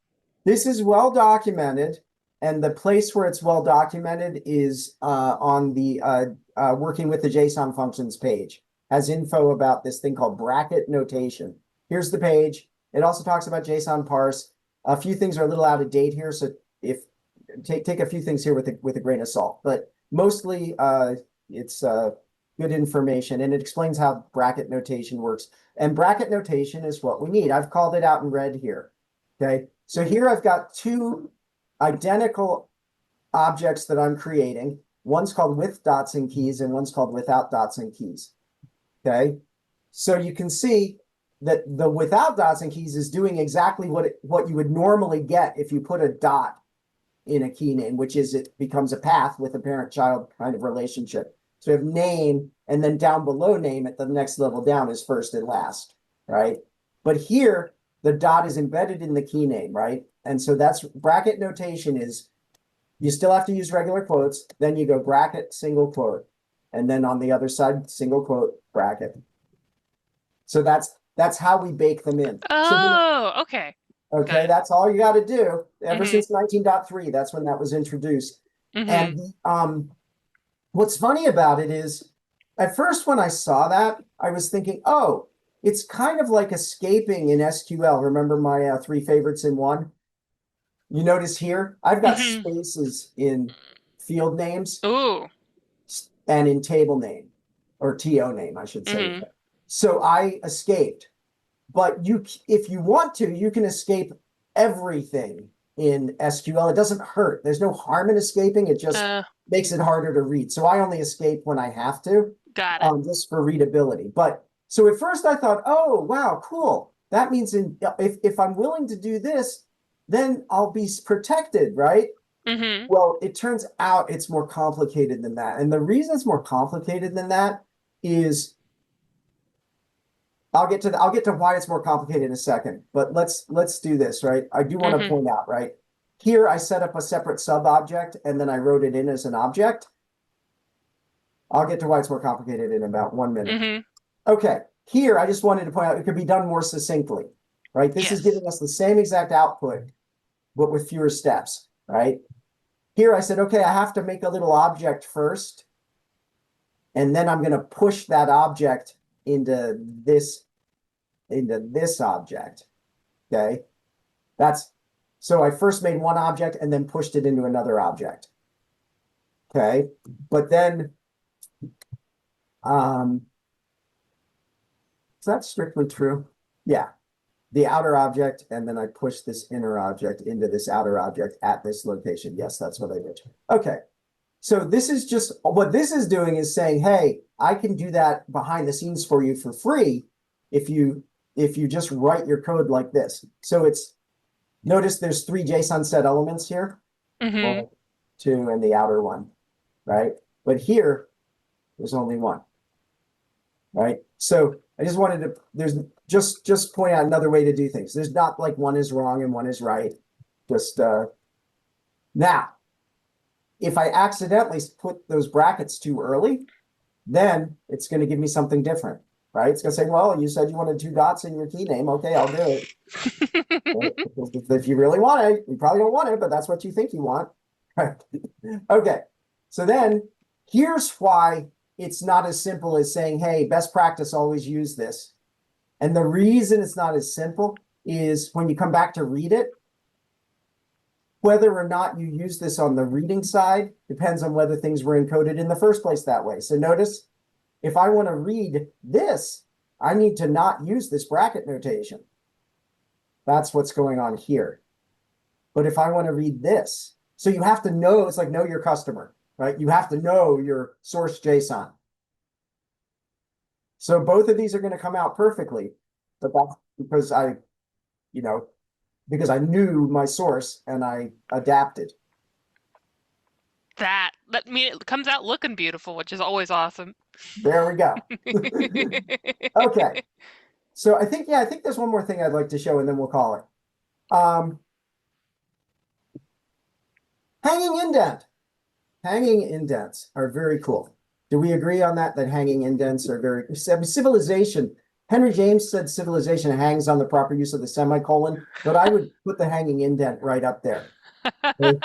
This is well documented, and the place where it's well documented is on the working with the JSON functions page. Has info about this thing called bracket notation. Here's the page. It also talks about JSON parse. A few things are a little out of date here, so if take a few things here with a grain of salt, but mostly it's good information, and it explains how bracket notation works. And bracket notation is what we need. I've called it out in red here. Okay, so here I've got two identical objects that I'm creating. One's called with dots and keys, and one's called without dots and keys. Okay, so you can see that the without dots and keys is doing exactly what you would normally get if you put a dot in a key name, which is it becomes a path with a parent-child kind of relationship. So we have name, and then down below name at the next level down is first and last, right? But here, the dot is embedded in the key name, right? And so that's bracket notation is, you still have to use regular quotes, then you go bracket, single quote, and then on the other side, single quote, bracket. So that's how we bake them in. Oh, okay. Got Okay, it. that's all you got to do. Ever Mm-hmm. since 19.3, that's when that was introduced. Mm-hmm. And what's funny about it is, at first when I saw that, I was thinking, oh, it's kind of like escaping in SQL. Remember my three favorites in one? You notice here, I've got Mm-hmm. spaces in field names Ooh. and in table name, or TO name, I should say. Mm-hmm. So I escaped. But if you want to, you can escape everything in SQL. It doesn't hurt. There's no harm in escaping. It just makes it harder to read. So I only escape when I have to, Got it. just for readability. But so at first I thought, oh, wow, cool. That means if I'm willing to do this, then I'll be protected, right? Mm-hmm. Well, it turns out it's more complicated than that. And the reason it's more complicated than that is I'll get to why it's more complicated in a second, but let's do this, right? I do want to Mm-hmm. point out, right? Here I set up a separate sub object and then I wrote it in as an object. I'll get to why it's more complicated in about 1 minute. Mm-hmm. Okay, here I just wanted to point out it could be done more succinctly, right? This is Yes. giving us the same exact output, but with fewer steps, right? Here I said, okay, I have to make a little object first, and then I'm going to push that object into this object. Okay, so I first made one object and then pushed it into another object. Okay, but then is that strictly true? Yeah, the outer object, and then I push this inner object into this outer object at this location. Yes, that's what I did. Okay, so this is just what this is doing is saying, hey, I can do that behind the scenes for you for free if you just write your code like this. So notice there's 3 JSON set elements here. Mm-hmm. 1, 2, and the outer one, right? But here, there's only one, right? So I just wanted to, there's just point out another way to do things. There's not like one is wrong and one is right. Just now, if I accidentally put those brackets too early, then it's going to give me something different, right? It's going to say, well, you said you wanted 2 dots in your key name. Okay, I'll do it. If you really want it, you probably don't want it, but that's what you think you want. Okay, so then here's why it's not as simple as saying, hey, best practice, always use this. And the reason it's not as simple is when you come back to read it, whether or not you use this on the reading side depends on whether things were encoded in the first place that way. So notice, if I want to read this, I need to not use this bracket notation. That's what's going on here. But if I want to read this, so you have to know, it's like know your customer, right? You have to know your source JSON. So both of these are going to come out perfectly, but that's because because I knew my source and I adapted. It comes out looking beautiful, which is always awesome. There we go. Okay. So I think there's one more thing I'd like to show and then we'll call it. Hanging indent. Hanging indents are very cool. Do we agree on that hanging indents are very civilization? Henry James said civilization hangs on the proper use of the semicolon, but I would put the hanging indent right up there. Okay?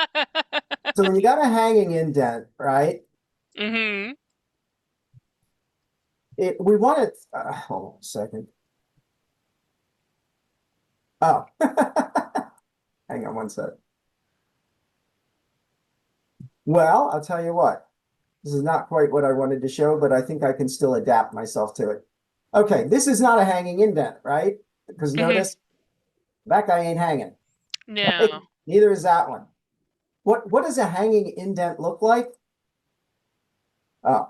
So when you got a hanging indent, right? Mm-hmm. We want it. Hold on a second. Oh, hang on one second. Well, I'll tell you what. This is not quite what I wanted to show, but I think I can still adapt myself to it. Okay, this is not a hanging indent, right? Because notice that guy ain't hanging. Right? No. Neither is that one. What does a hanging indent look like? Oh,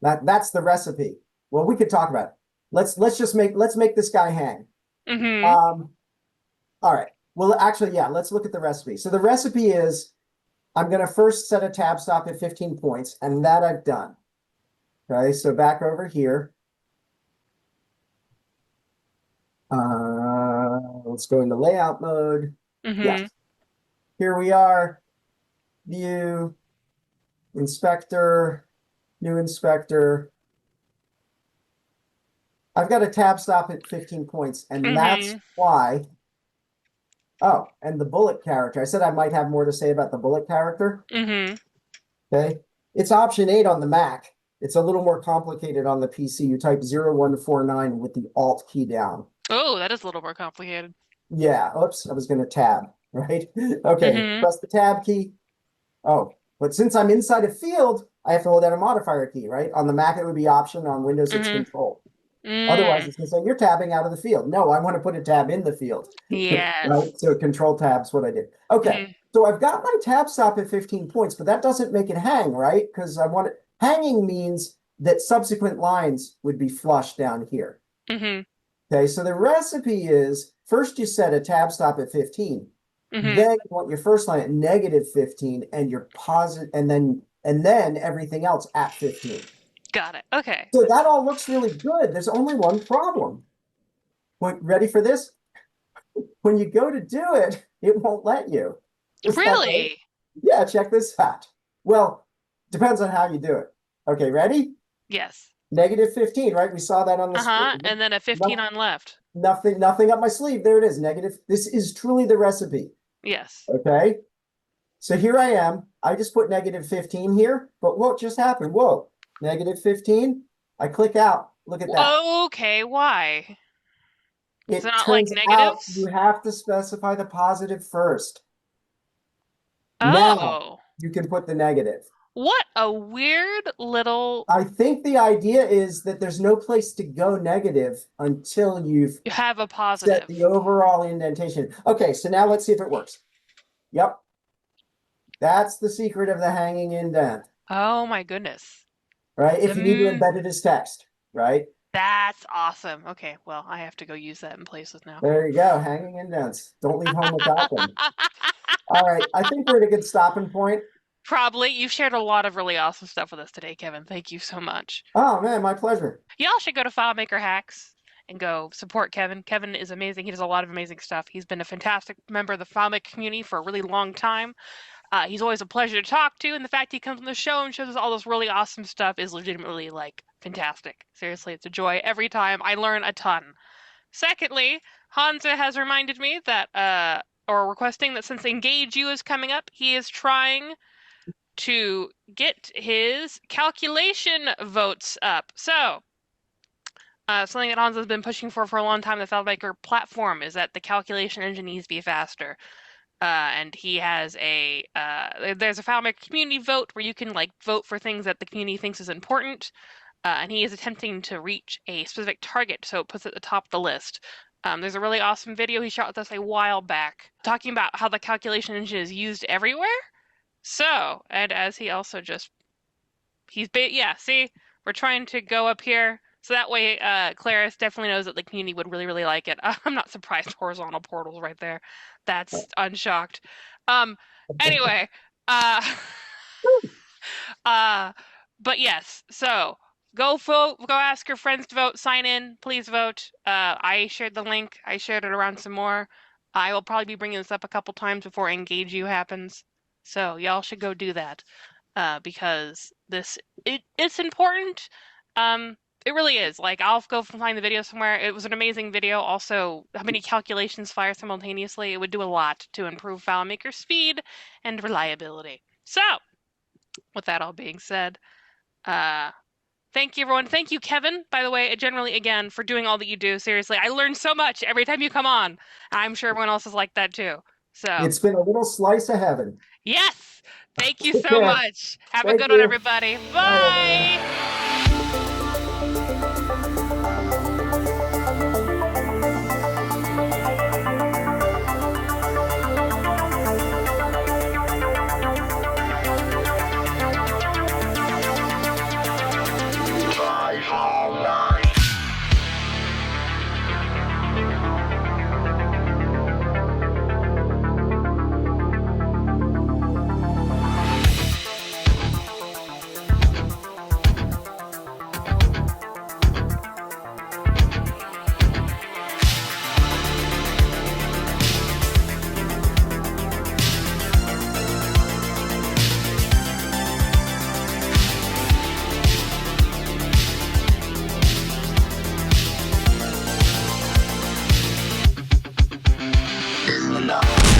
that's the recipe. Well, we could talk about it. Let's make this guy hang. Mm-hmm. All right. Well, actually, yeah, let's look at the recipe. So the recipe is I'm going to first set a tab stop at 15 points, and that I've done. Okay, so back over here. Let's go into layout mode. Mm-hmm. Yes. Here we are. View, inspector, new inspector. I've got a tab stop at 15 points, and that's why. Oh, and the bullet character. I said I might have more to say about the bullet character. Mm-hmm. Okay. It's option 8 on the Mac. It's a little more complicated on the PC. You type 0149 with the Alt key down. Oh, that is a little more complicated. Yeah. Oops. I was going to tab, right? Okay. Press the tab key. Oh, but since I'm inside a field, I have to hold down a modifier key, right? On the Mac, it would be option. On Windows, it's control. Otherwise, it's going to say you're tabbing out of the field. No, I want to put a tab in the field. Yes. Right? So control tab's what I did. Okay. So I've got my tab stop at 15 points, but that doesn't make it hang, right? Because I want it. Hanging means that subsequent lines would be flushed down here. Okay. So the recipe is first you set a tab stop at 15. Then you want your first line at -15 and your positive, and then everything else at 15. Got it. Okay. So that all looks really good. There's only one problem. Ready for this? When you go to do it, it won't let you. Really? Yeah, check this out. Well, depends on how you do it. Okay, ready? Yes. -15, right? We saw that on the screen. And then a 15 on left. Nothing up my sleeve. There it is. Negative. This is truly the recipe. Yes. Okay. So here I am. I just put -15 here, but what just happened? Whoa, -15. I click out. Look at that. Okay, why? It not like turns out negatives? you have to specify the positive first. Now Oh. you can put the negative. What a weird little. I think the idea is that there's no place to go negative until you've You have a set positive. the overall indentation. Okay, so now let's see if it works. Yep. That's the secret of the hanging indent. Oh my goodness. Right? If you need to embed it as text, right? That's awesome. Okay, well, I have to go use that in places now. There you go. Hanging indents. Don't leave home without them. All right. I think we're at a good stopping point. Probably. You've shared a lot of really awesome stuff with us today, Kevin. Thank you so much. Oh, man, my pleasure. Y'all should go to FileMaker Hacks and go support Kevin. Kevin is amazing. He does a lot of amazing stuff. He's been a fantastic member of the FileMaker community for a really long time. He's always a pleasure to talk to, and the fact he comes on the show and shows us all this really awesome stuff is legitimately, like, fantastic. Seriously, it's a joy every time. I learn a ton. Secondly, Hansa has reminded me that, or requesting that since Engage You is coming up, he is trying to get his calculation votes up. So, Something that Hans has been pushing for a long time, the FileMaker platform, is that the calculation engine needs to be faster. And he has there's a FileMaker community vote where you can like vote for things that the community thinks is important. And he is attempting to reach a specific target, so it puts it at the top of the list. There's a really awesome video he shot with us a while back talking about how the calculation engine is used everywhere. So, and as he also just, yeah, see, we're trying to go up here. So that way, Claris definitely knows that the community would really, really like it. I'm not surprised horizontal portals right there. That's unshocked. Anyway, uh, but yes, so go vote, go ask your friends to vote, sign in, please vote. I shared the link, I shared it around some more. I will probably be bringing this up a couple times before Engage You happens. So y'all should go do that. Because it's important. It really is. Like, I'll go find the video somewhere. It was an amazing video. Also, how many calculations fire simultaneously? It would do a lot to improve FileMaker speed and reliability. So, with that all being said, thank you, everyone. Thank you, Kevin, by the way, generally, again, for doing all that you do. Seriously, I learn so much every time you come on. I'm sure everyone else is like that, too. So, It's been a little slice of heaven. yes, thank you Take so care. much. Have a Thank good one, you. everybody. Bye, everyone. Bye. No.